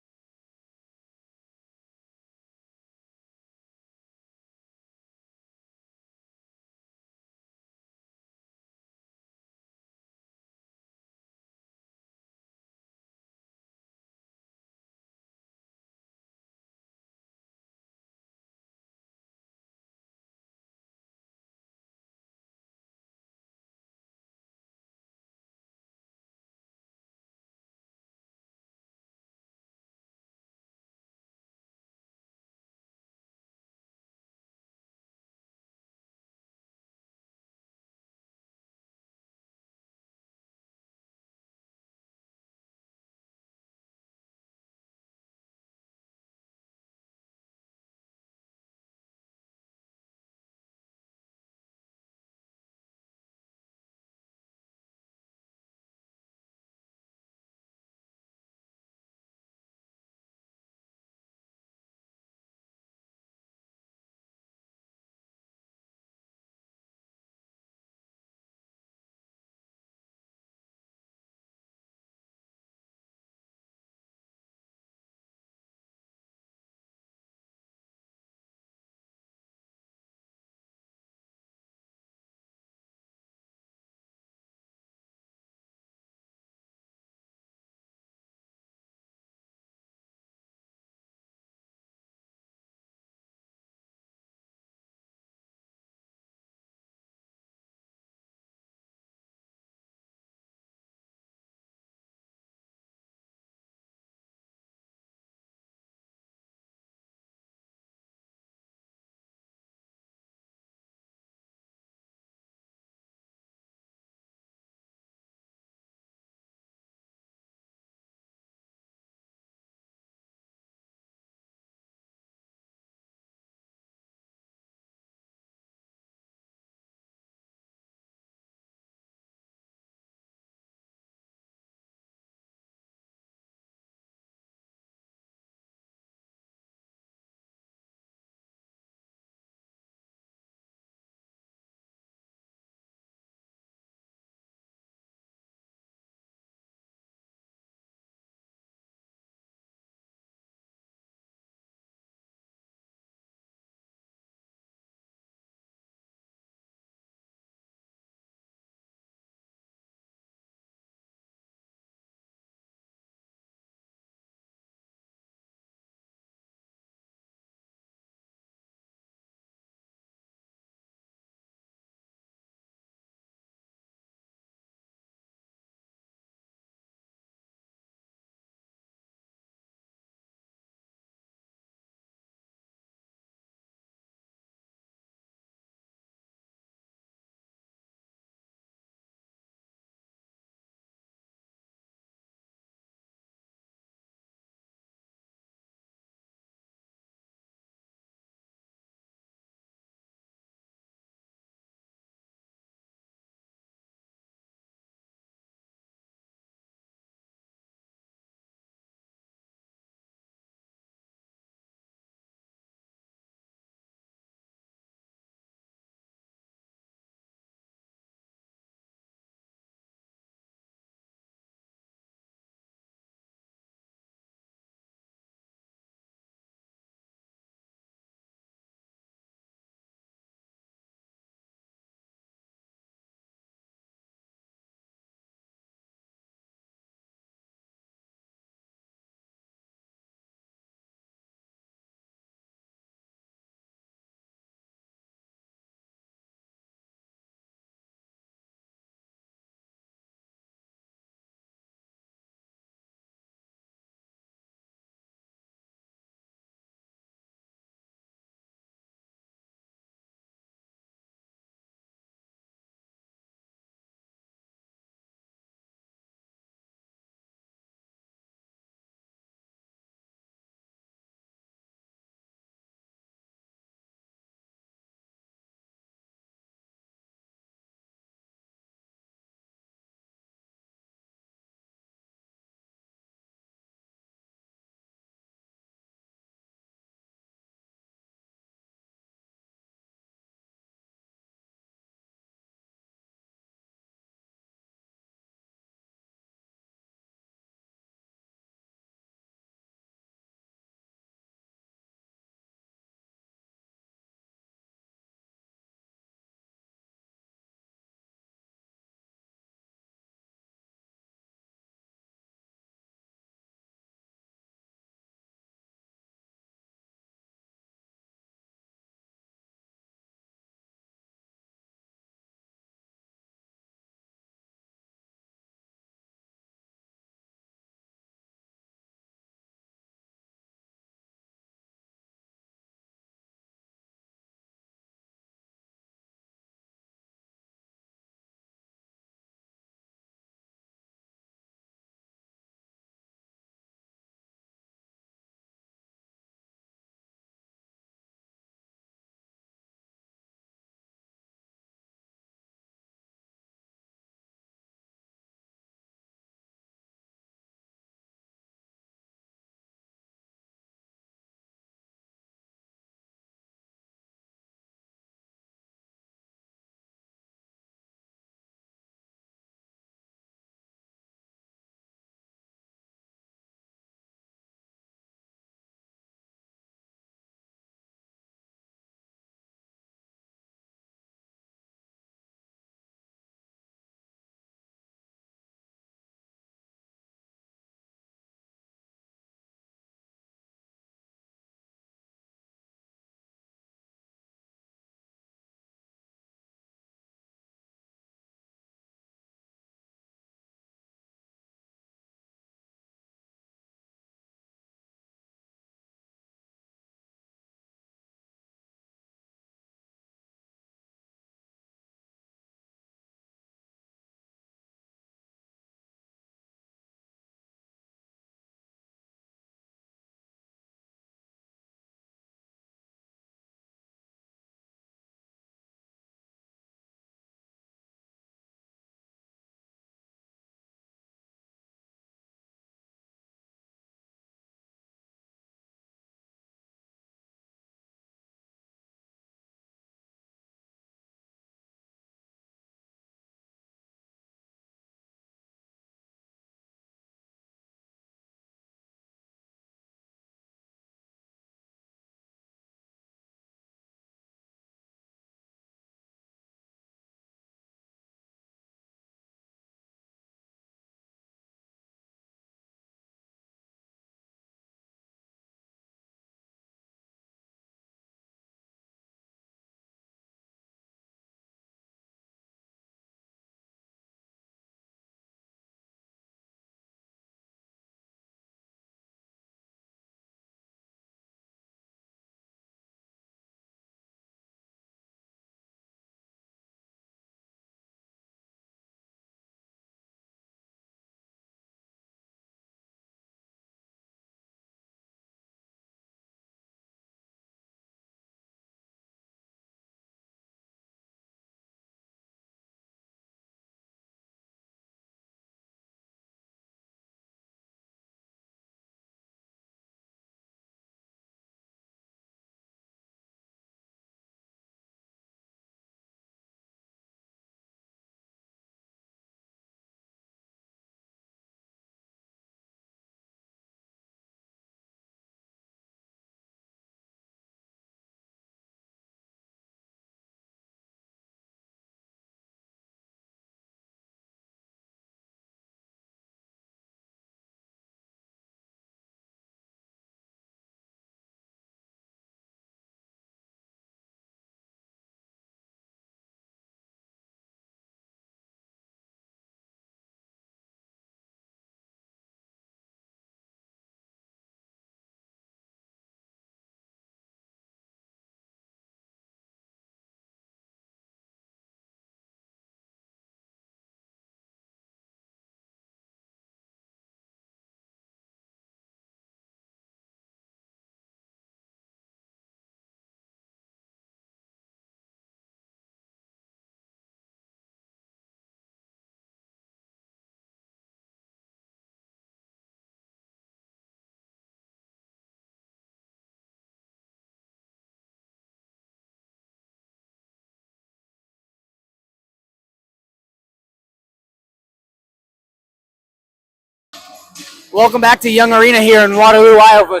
Welcome back to Young Arena here in Waterloo, Iowa.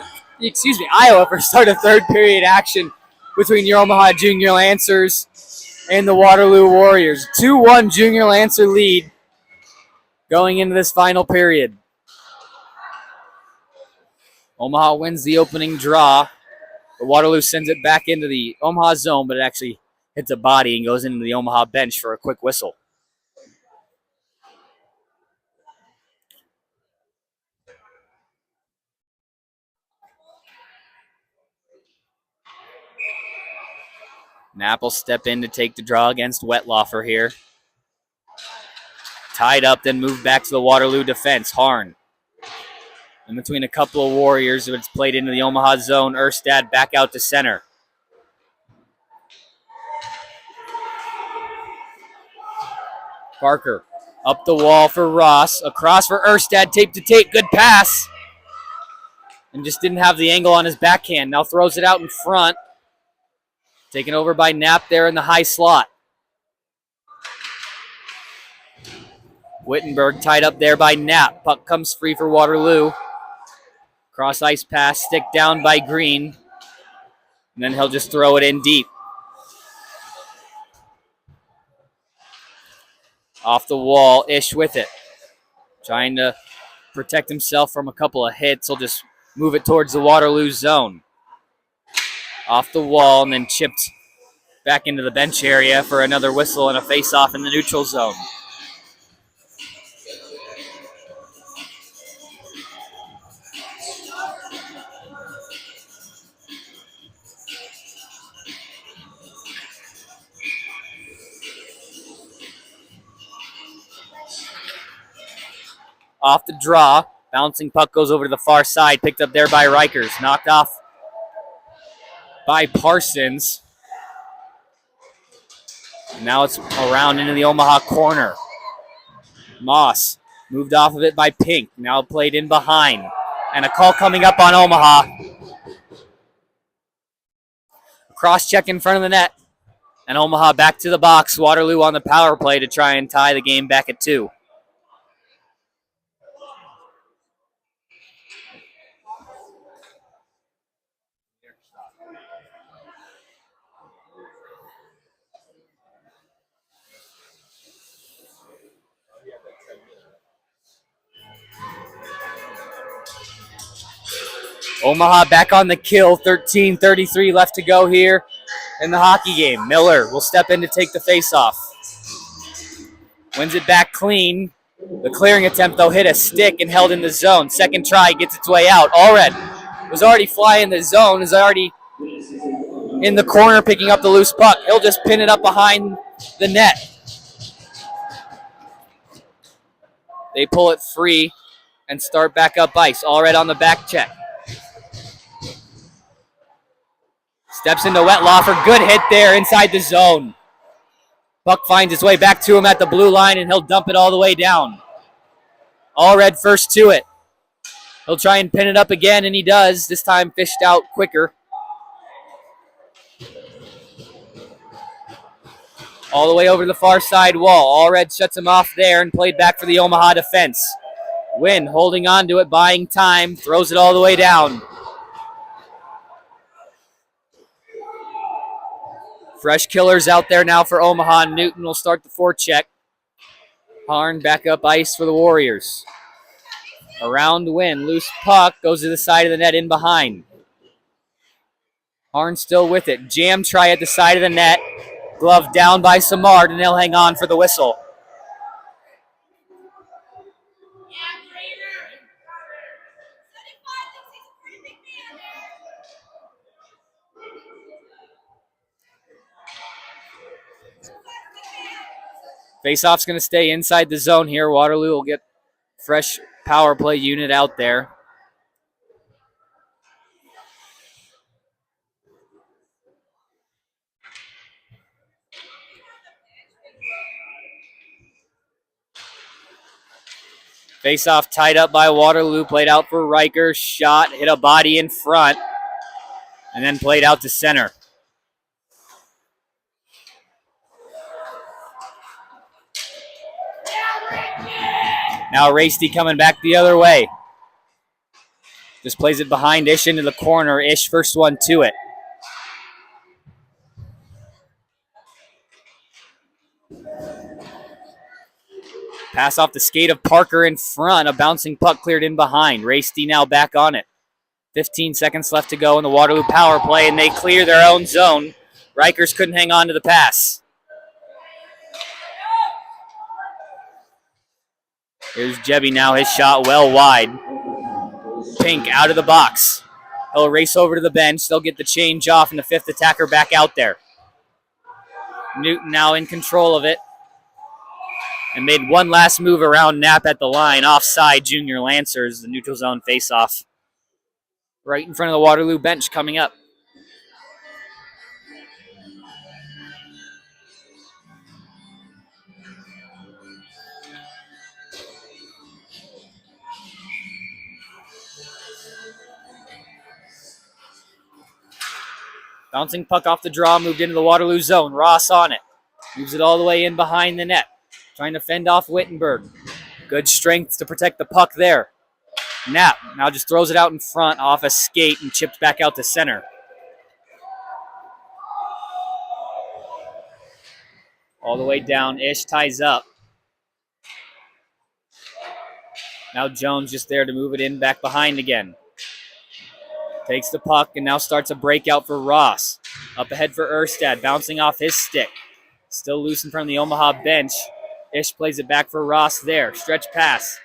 Iowa for start of third period action between your Omaha Junior Lancers and the Waterloo Warriors. 2-1 Junior Lancer lead going into this final period. Omaha wins the opening draw. But Waterloo sends it back into the Omaha zone, but it actually hits a body and goes into the Omaha bench for a quick whistle. Knapp will step in to take the draw against Wetlaufer here. Tied up, then moved back to the Waterloo defense. Harn. In between a couple of Warriors, it's played into the Omaha zone. Erstad back out to center. Parker up the wall for Ross. Across for Erstad, tape to tape. Good pass. And just didn't have the angle on his backhand. Now throws it out in front. Taken over by Knapp there in the high slot. Wittenberg tied up there by Knapp. Puck comes free for Waterloo. Cross ice pass, stick down by Green. And then he'll just throw it in deep. Off the wall, Ish with it. Trying to protect himself from a couple of hits. He'll just move it towards the Waterloo zone. Off the wall and then chipped back into the bench area for another whistle and a face-off in the neutral zone. Off the draw, bouncing puck goes over to the far side, picked up there by Rikers, knocked off by Parsons. And now it's around into the Omaha corner. Moss moved off of it by Pink, now played in behind. And a call coming up on Omaha. Cross check in front of the net. And Omaha back to the box. Waterloo on the power play to try and tie the game back at 2. Omaha back on the kill. 13:33 left to go here in the hockey game. Miller will step in to take the faceoff. Wins it back clean. The clearing attempt, though, hit a stick and held in the zone. Second try gets its way out. Allred was already flying the zone, is already in the corner picking up the loose puck. He'll just pin it up behind the net. They pull it free and start back up ice. Allred on the back check. Steps into Wetlaufer. Good hit there inside the zone. Puck finds its way back to him at the blue line, and he'll dump it all the way down. Allred first to it. He'll try and pin it up again, and he does. This time fished out quicker. All the way over to the far side wall. Allred shuts him off there and played back for the Omaha defense. Wynn holding on to it, buying time, throws it all the way down. Fresh killers out there now for Omaha. Newton will start the forecheck. Harn back up ice for the Warriors. Around Wynn. Loose puck goes to the side of the net in behind. Harn still with it. Jam try at the side of the net. Glove down by Samard, and they'll hang on for the whistle. Faceoff's going to stay inside the zone here. Waterloo will get fresh power play unit out there. Faceoff tied up by Waterloo, played out for Riker. Shot, hit a body in front, and then played out to center. Now Rasty coming back the other way. Just plays it behind Ish into the corner. Ish first one to it. Pass off the skate of Parker in front. A bouncing puck cleared in behind. Racy now back on it. 15 seconds left to go in the Waterloo power play, and they clear their own zone. Rikers couldn't hang on to the pass. Here's Jebby now. His shot well wide. Pink out of the box. He'll race over to the bench. They'll get the change off, and the fifth attacker back out there. Newton now in control of it. And made one last move around Knapp at the line. Offside, Junior Lancers, the neutral zone faceoff. Right in front of the Waterloo bench coming up. Bouncing puck off the draw, moved into the Waterloo zone. Ross on it. Moves it all the way in behind the net. Trying to fend off Wittenberg. Good strength to protect the puck there. Knapp now just throws it out in front off a skate and chipped back out to center. All the way down. Ish ties up. Now Jones just there to move it in back behind again. Takes the puck and now starts a breakout for Ross. Up ahead for Erstad, bouncing off his stick. Still loose in front of the Omaha bench. Ish plays it back for Ross there. Stretch pass.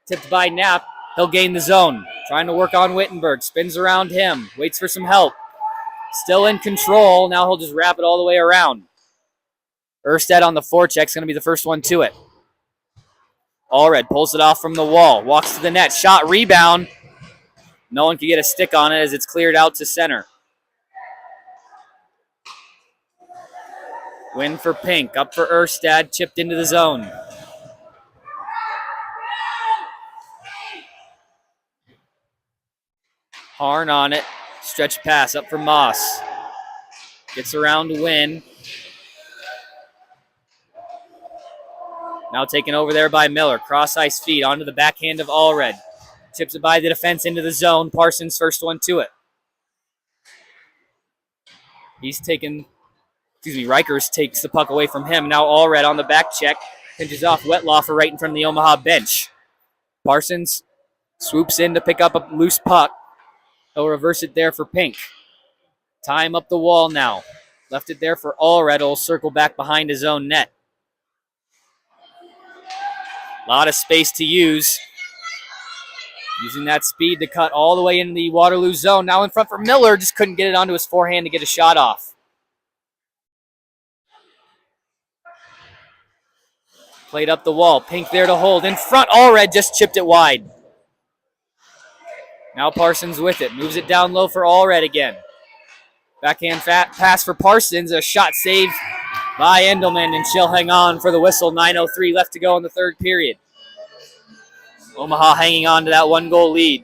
Tipped by Knapp. He'll gain the zone. Trying to work on Wittenberg. Spins around him. Waits for some help. Still in control. Now he'll just wrap it all the way around. Erstad on the forecheck's going to be the first one to it. Allred pulls it off from the wall. Walks to the net. Shot, rebound. No one can get a stick on it as it's cleared out to center. Win for Pink. Up for Erstad. Chipped into the zone. Harn on it. Stretch pass up for Moss. Gets around to Win. Now taken over there by Miller. Cross ice feed onto the backhand of Allred. Chips it by the defense into the zone. Parsons first one to it. Rikers takes the puck away from him. Now Allred on the back check. Pinches off Wetlaufer right in front of the Omaha bench. Parsons swoops in to pick up a loose puck. He'll reverse it there for Pink. Time up the wall now. Left it there for Allred. He'll circle back behind his own net. A lot of space to use. Using that speed to cut all the way into the Waterloo zone. Now in front for Miller. Just couldn't get it onto his forehand to get a shot off. Played up the wall. Pink there to hold. In front, Allred just chipped it wide. Now Parsons with it. Moves it down low for Allred again. Backhand pass for Parsons. A shot saved by Endelman, and she'll hang on for the whistle. 9:03 left to go in the third period. Omaha hanging on to that 1-goal lead.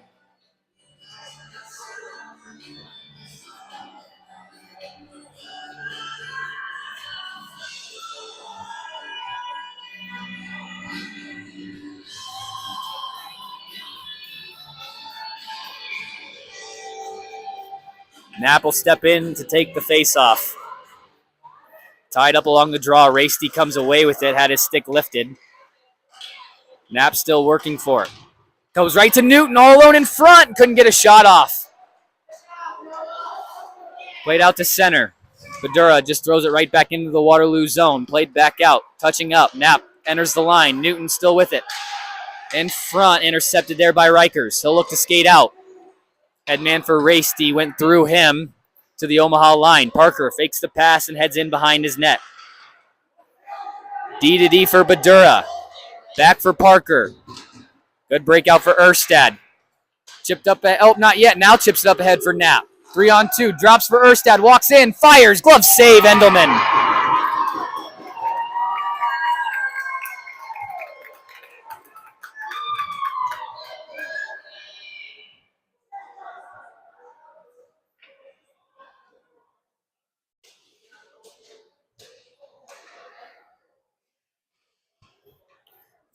Knapp will step in to take the face-off. Tied up along the draw. Racy comes away with it, had his stick lifted. Knapp still working for it. Goes right to Newton, all alone in front. Couldn't get a shot off. Played out to center. Badura just throws it right back into the Waterloo zone. Played back out, touching up. Knapp enters the line. Newton still with it. In front, intercepted there by Rikers. He'll look to skate out. Headman for Racy went through him to the Omaha line. Parker fakes the pass and heads in behind his net. D to D for Badura. Back for Parker. Good breakout for Erstad. Chipped up, not yet. Now chips it up ahead for Knapp. 3-on-2, drops for Erstad, walks in, fires, glove save, Endelman.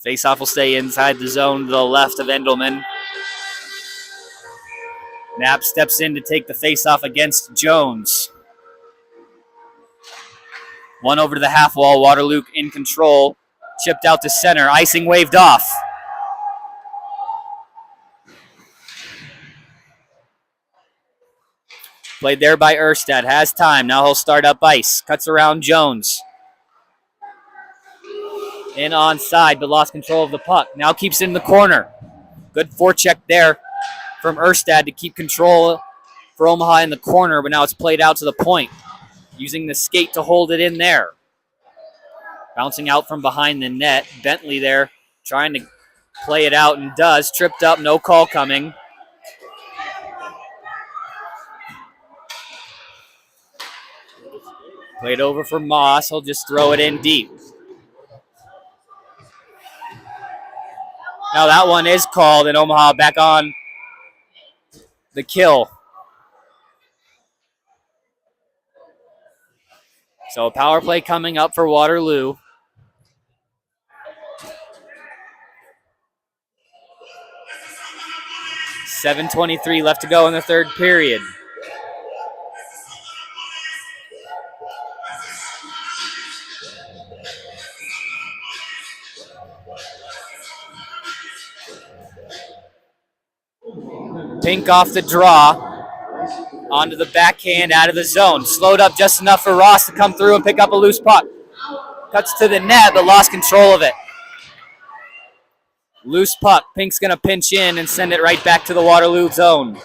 Faceoff will stay inside the zone to the left of Endelman. Knapp steps in to take the face-off against Jones. One over to the half wall. Waterloo in control. Chipped out to center. Icing waved off. Played there by Erstad. Has time. Now he'll start up ice. Cuts around Jones. In onside, but lost control of the puck. Now keeps it in the corner. Good forecheck there from Erstad to keep control for Omaha in the corner, but now it's played out to the point. Using the skate to hold it in there. Bouncing out from behind the net. Bentley there trying to play it out and does. Tripped up, no call coming. Played over for Moss. He'll just throw it in deep. Now that one is called, and Omaha back on the kill. So a power play coming up for Waterloo. .7:23 left to go in the third period. Pink off the draw. Onto the backhand, out of the zone. Slowed up just enough for Ross to come through and pick up a loose puck. Cuts to the net, but lost control of it. Loose puck. Pink's going to pinch in and send it right back to the Waterloo zone.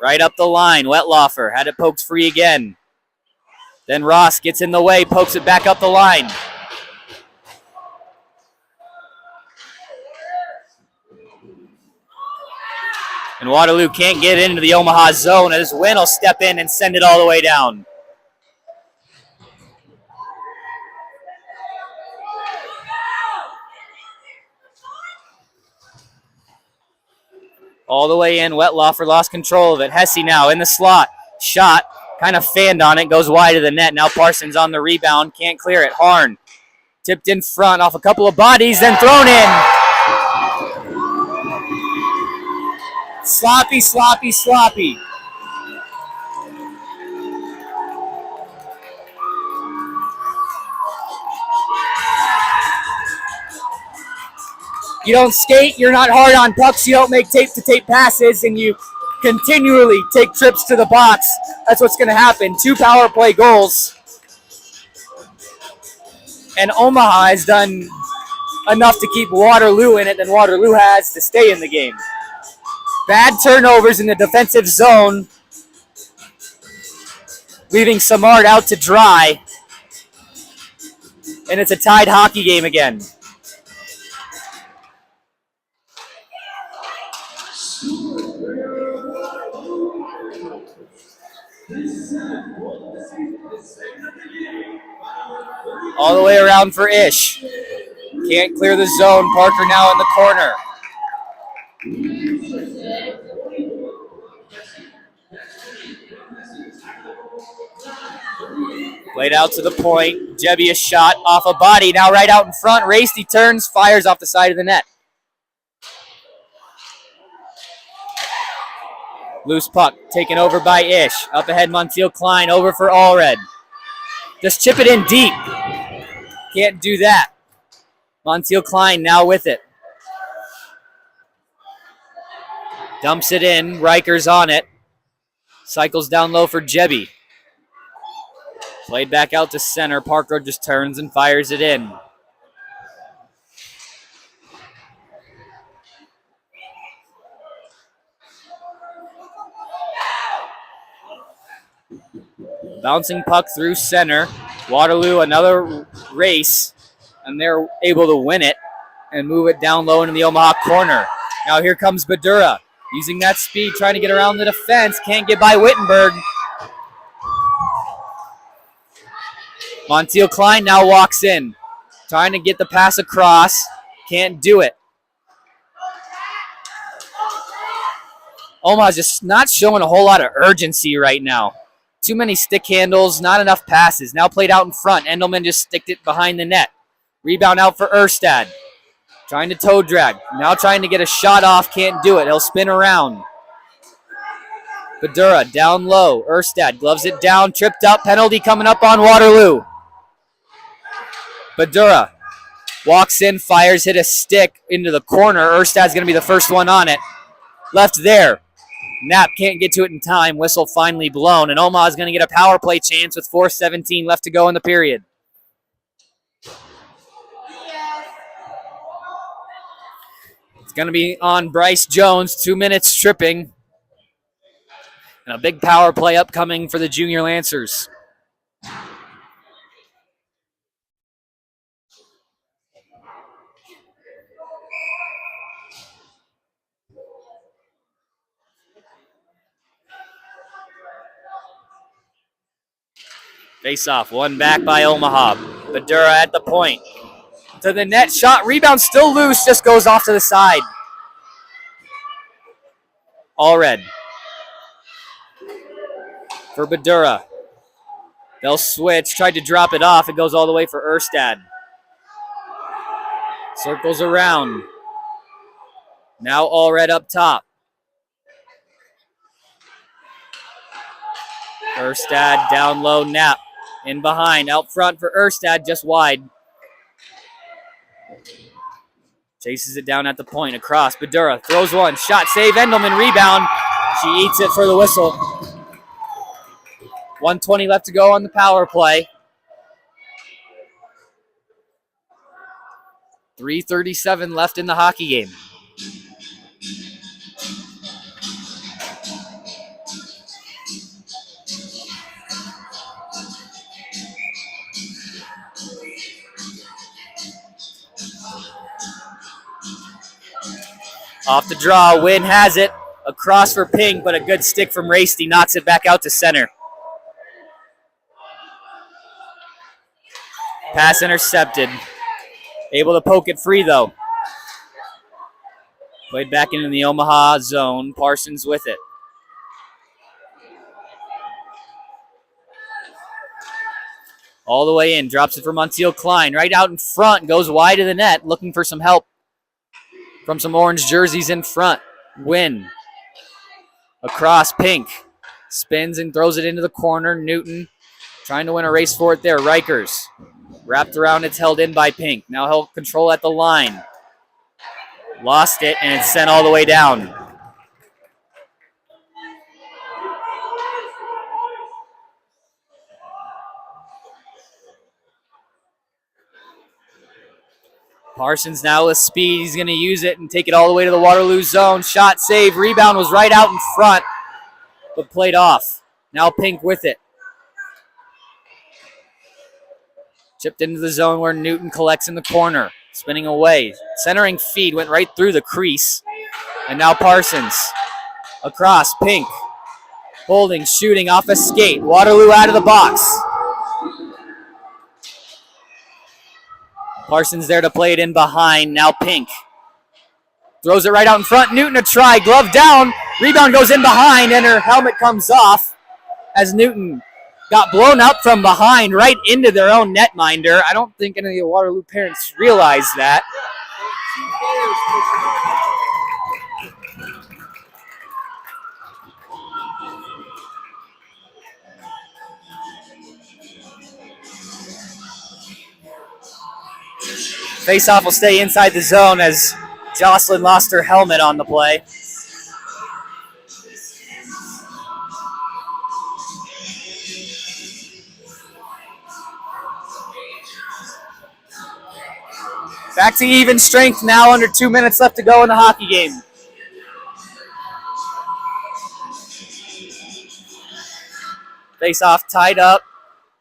Right up the line. Wetlaufer had it poked free again. Then Ross gets in the way, pokes it back up the line. And Waterloo can't get into the Omaha zone as Wynn will step in and send it all the way down. All the way in, Wetlaufer lost control of it. Hesse now in the slot. Shot, kind of fanned on it, goes wide of the net. Now Parsons on the rebound, can't clear it. Harn tipped in front off a couple of bodies, then thrown in. Sloppy, sloppy, sloppy. You don't skate, you're not hard on pucks, you don't make tape-to-tape passes, and you continually take trips to the box. That's what's going to happen. 2 power play goals. And Omaha has done enough to keep Waterloo in it than Waterloo has to stay in the game. Bad turnovers in the defensive zone, leaving Samard out to dry. And it's a tied hockey game again. All the way around for Ish. Can't clear the zone. Parker now in the corner. Played out to the point. Jebby a shot off a body. Now right out in front. Raced, he turns, fires off the side of the net. Loose puck taken over by Ish. Up ahead, Montiel Klein over for Allred. Just chip it in deep. Can't do that. Montiel Klein now with it. Dumps it in. Riker's on it. Cycles down low for Jebby. Played back out to center. Parker just turns and fires it in. Bouncing puck through center. Waterloo another race, and they're able to win it and move it down low into the Omaha corner. Now here comes Badura, using that speed, trying to get around the defense. Can't get by Wittenberg. Montiel Klein now walks in, trying to get the pass across. Can't do it. Omaha's just not showing a whole lot of urgency right now. Too many stick handles, not enough passes. Now played out in front. Endelman just sticked it behind the net. Rebound out for Erstad. Trying to toe drag. Now trying to get a shot off. Can't do it. He'll spin around. Badura down low. Erstad gloves it down. Tripped up. Penalty coming up on Waterloo. Badura walks in, fires, hit a stick into the corner. Erstad's going to be the first one on it. Left there. Knapp can't get to it in time. Whistle finally blown. And Omaha's going to get a power play chance with 4:17 left to go in the period. It's going to be on Bryce Jones. 2 minutes tripping. And a big power play upcoming for the Junior Lancers. Face off, one back by Omaha. Badura at the point. To the net, shot, rebound still loose, just goes off to the side. All red. For Badura. They'll switch, tried to drop it off. It goes all the way for Erstad. Circles around. Now all red up top. Erstad down low, Knapp. In behind, out front for Erstad, just wide. Chases it down at the point, across. Badura throws one, shot, save, Endelman, rebound. She eats it for the whistle. 1:20 left to go on the power play. 3:37 left in the hockey game. Off the draw, Wynn has it. Across for Ping, but a good stick from Rasty knocks it back out to center. Pass intercepted. Able to poke it free, though. Played back into the Omaha zone. Parsons with it. All the way in. Drops it for Montiel Klein. Right out in front. Goes wide of the net. Looking for some help from some orange jerseys in front. Wynn. Across, Pink. Spins and throws it into the corner. Newton trying to win a race for it there. Rikers. Wrapped around, it's held in by Pink. Now he'll control at the line. Lost it, and it's sent all the way down. Parsons now with speed. He's going to use it and take it all the way to the Waterloo zone. Shot, save, rebound was right out in front, but played off. Now Pink with it. Chipped into the zone where Newton collects in the corner. Spinning away. Centering feed went right through the crease. And now Parsons. Across, Pink. Holding, shooting off a skate. Waterloo out of the box. Parsons there to play it in behind. Now Pink. Throws it right out in front. Newton a try. Glove down. Rebound goes in behind, and her helmet comes off as Newton got blown up from behind right into their own netminder. I don't think any of the Waterloo parents realize that. Faceoff will stay inside the zone as Jocelyn lost her helmet on the play. Back to even strength now, under 2 minutes left to go in the hockey game. Face-off tied up.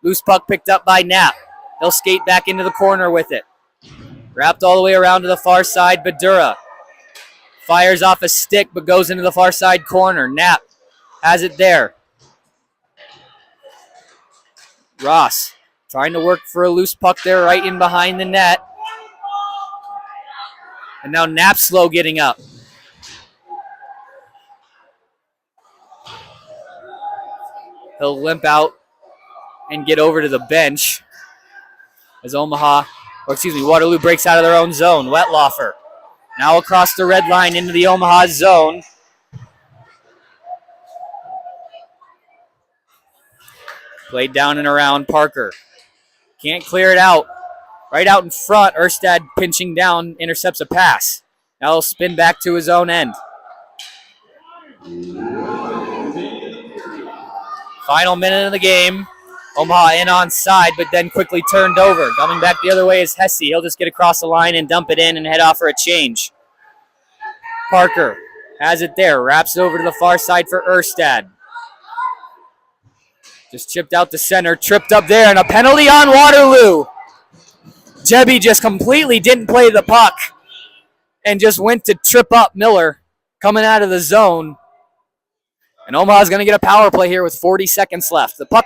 Loose puck picked up by Knapp. He'll skate back into the corner with it. Wrapped all the way around to the far side, Badura. Fires off a stick, but goes into the far side corner. Knapp has it there. Ross trying to work for a loose puck there right in behind the net. And now Knapp slow getting up. He'll limp out and get over to the bench as Omaha Waterloo breaks out of their own zone. Wetlaufer now across the red line into the Omaha zone. Played down and around Parker. Can't clear it out. Right out in front, Erstad pinching down, intercepts a pass. Now he'll spin back to his own end. Final minute of the game. Omaha in on side, but then quickly turned over. Coming back the other way is Hesse. He'll just get across the line and dump it in and head off for a change. Parker has it there. Wraps it over to the far side for Erstad. Just chipped out the center. Tripped up there, and a penalty on Waterloo. Jebby just completely didn't play the puck and just went to trip up Miller coming out of the zone. And Omaha's going to get a power play here with 40 seconds left. The puck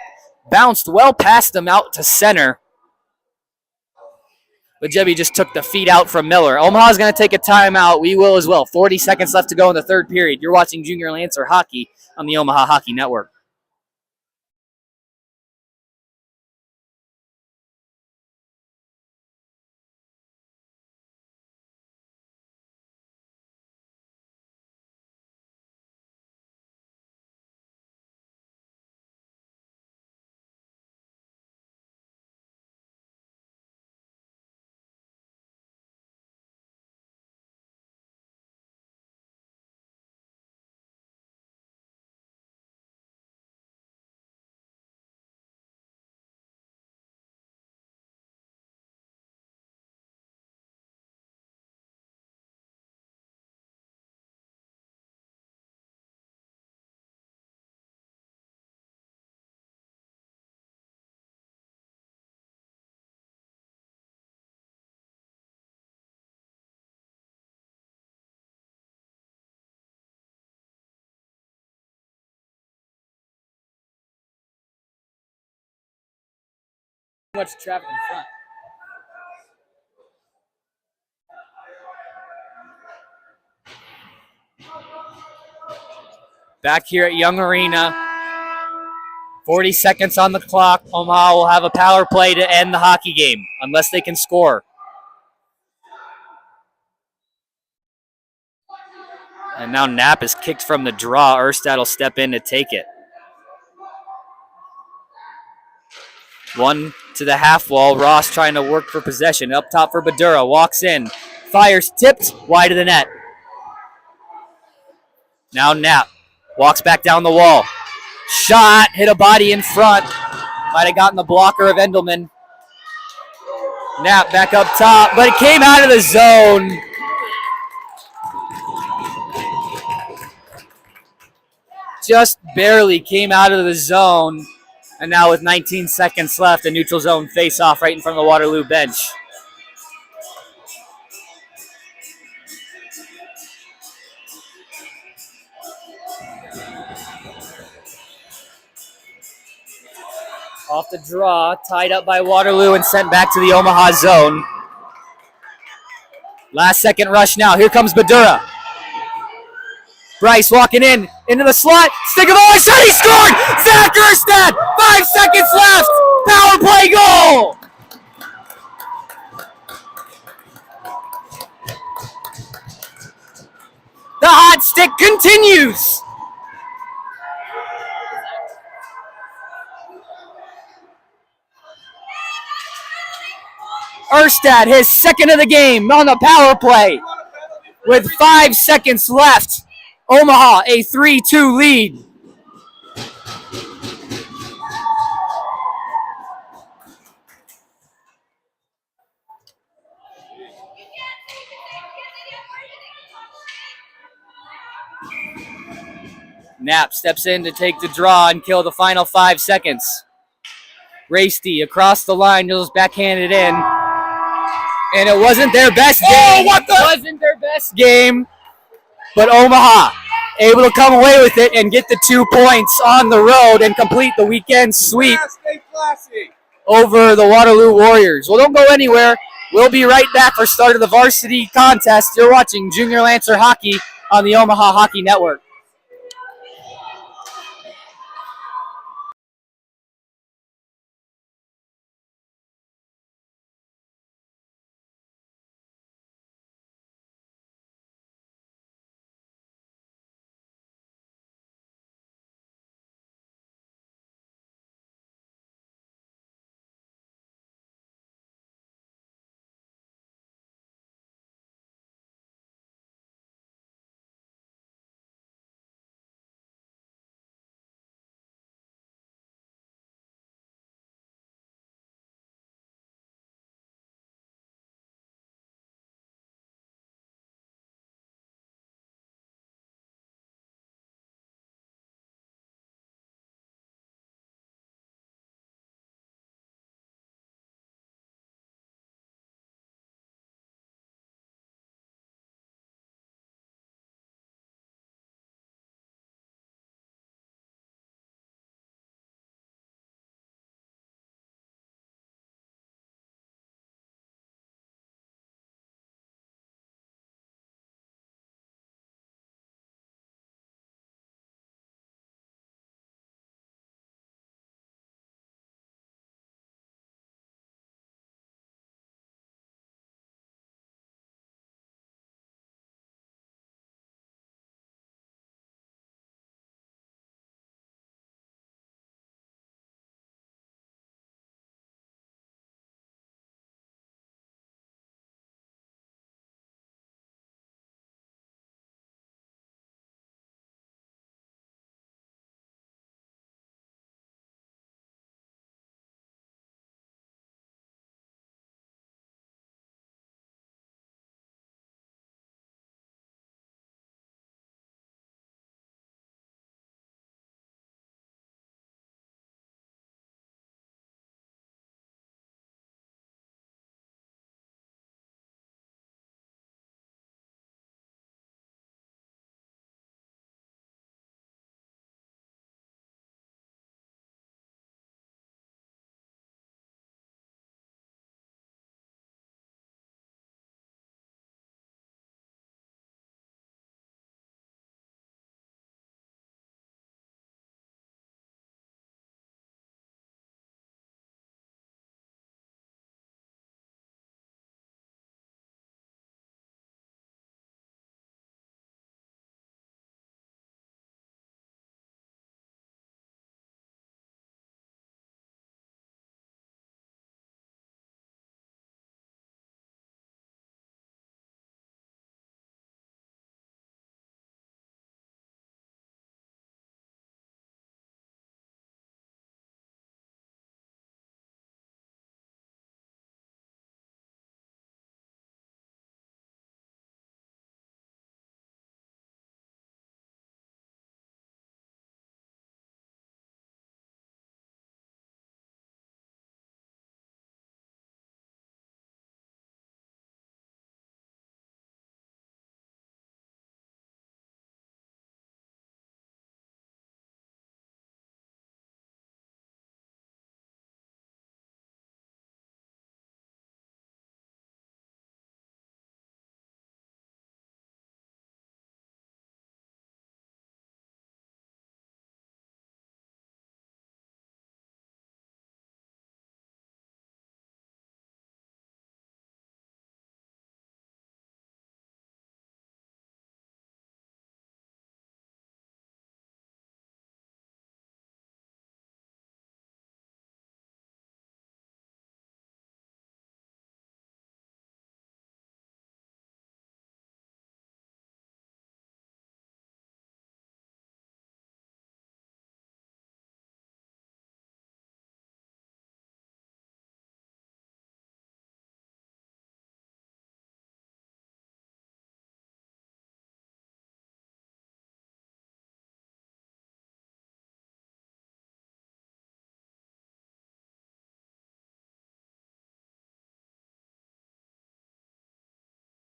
bounced well past him out to center. But Jebby just took the feet out from Miller. Omaha's going to take a timeout. We will as well. 40 seconds left to go in the third period. You're watching Junior Lancer Hockey on the Omaha Hockey Network. Much traffic in front. Back here at Young Arena, 40 seconds on the clock. Omaha will have a power play to end the hockey game, unless they can score. And now Knapp is kicked from the draw. Erstad will step in to take it. One to the half wall. Ross trying to work for possession. Up top for Badura. Walks in. Fires tipped wide of the net. Now Knapp walks back down the wall. Shot. Hit a body in front. Might have gotten the blocker of Endelman. Knapp back up top, but it came out of the zone. Just barely came out of the zone. And now with 19 seconds left, a neutral zone face-off right in front of the Waterloo bench. Off the draw, tied up by Waterloo and sent back to the Omaha zone. Last second rush now. Here comes Badura. Bryce walking in, into the slot. Stick of the eye shot, he scored! Zach Erstad! 5 seconds left! Power play goal! The hot stick continues! Erstad, his second of the game on the power play. With 5 seconds left. Omaha, a 3-2 lead. Knapp steps in to take the draw and kill the final 5 seconds. Rasty across the line, just backhanded in. And it wasn't their best game. Wasn't their best game. But Omaha able to come away with it and get the 2 points on the road and complete the weekend sweep over the Waterloo Warriors. Well, don't go anywhere. We'll be right back for start of the varsity contest. You're watching Junior Lancer Hockey on the Omaha Hockey Network.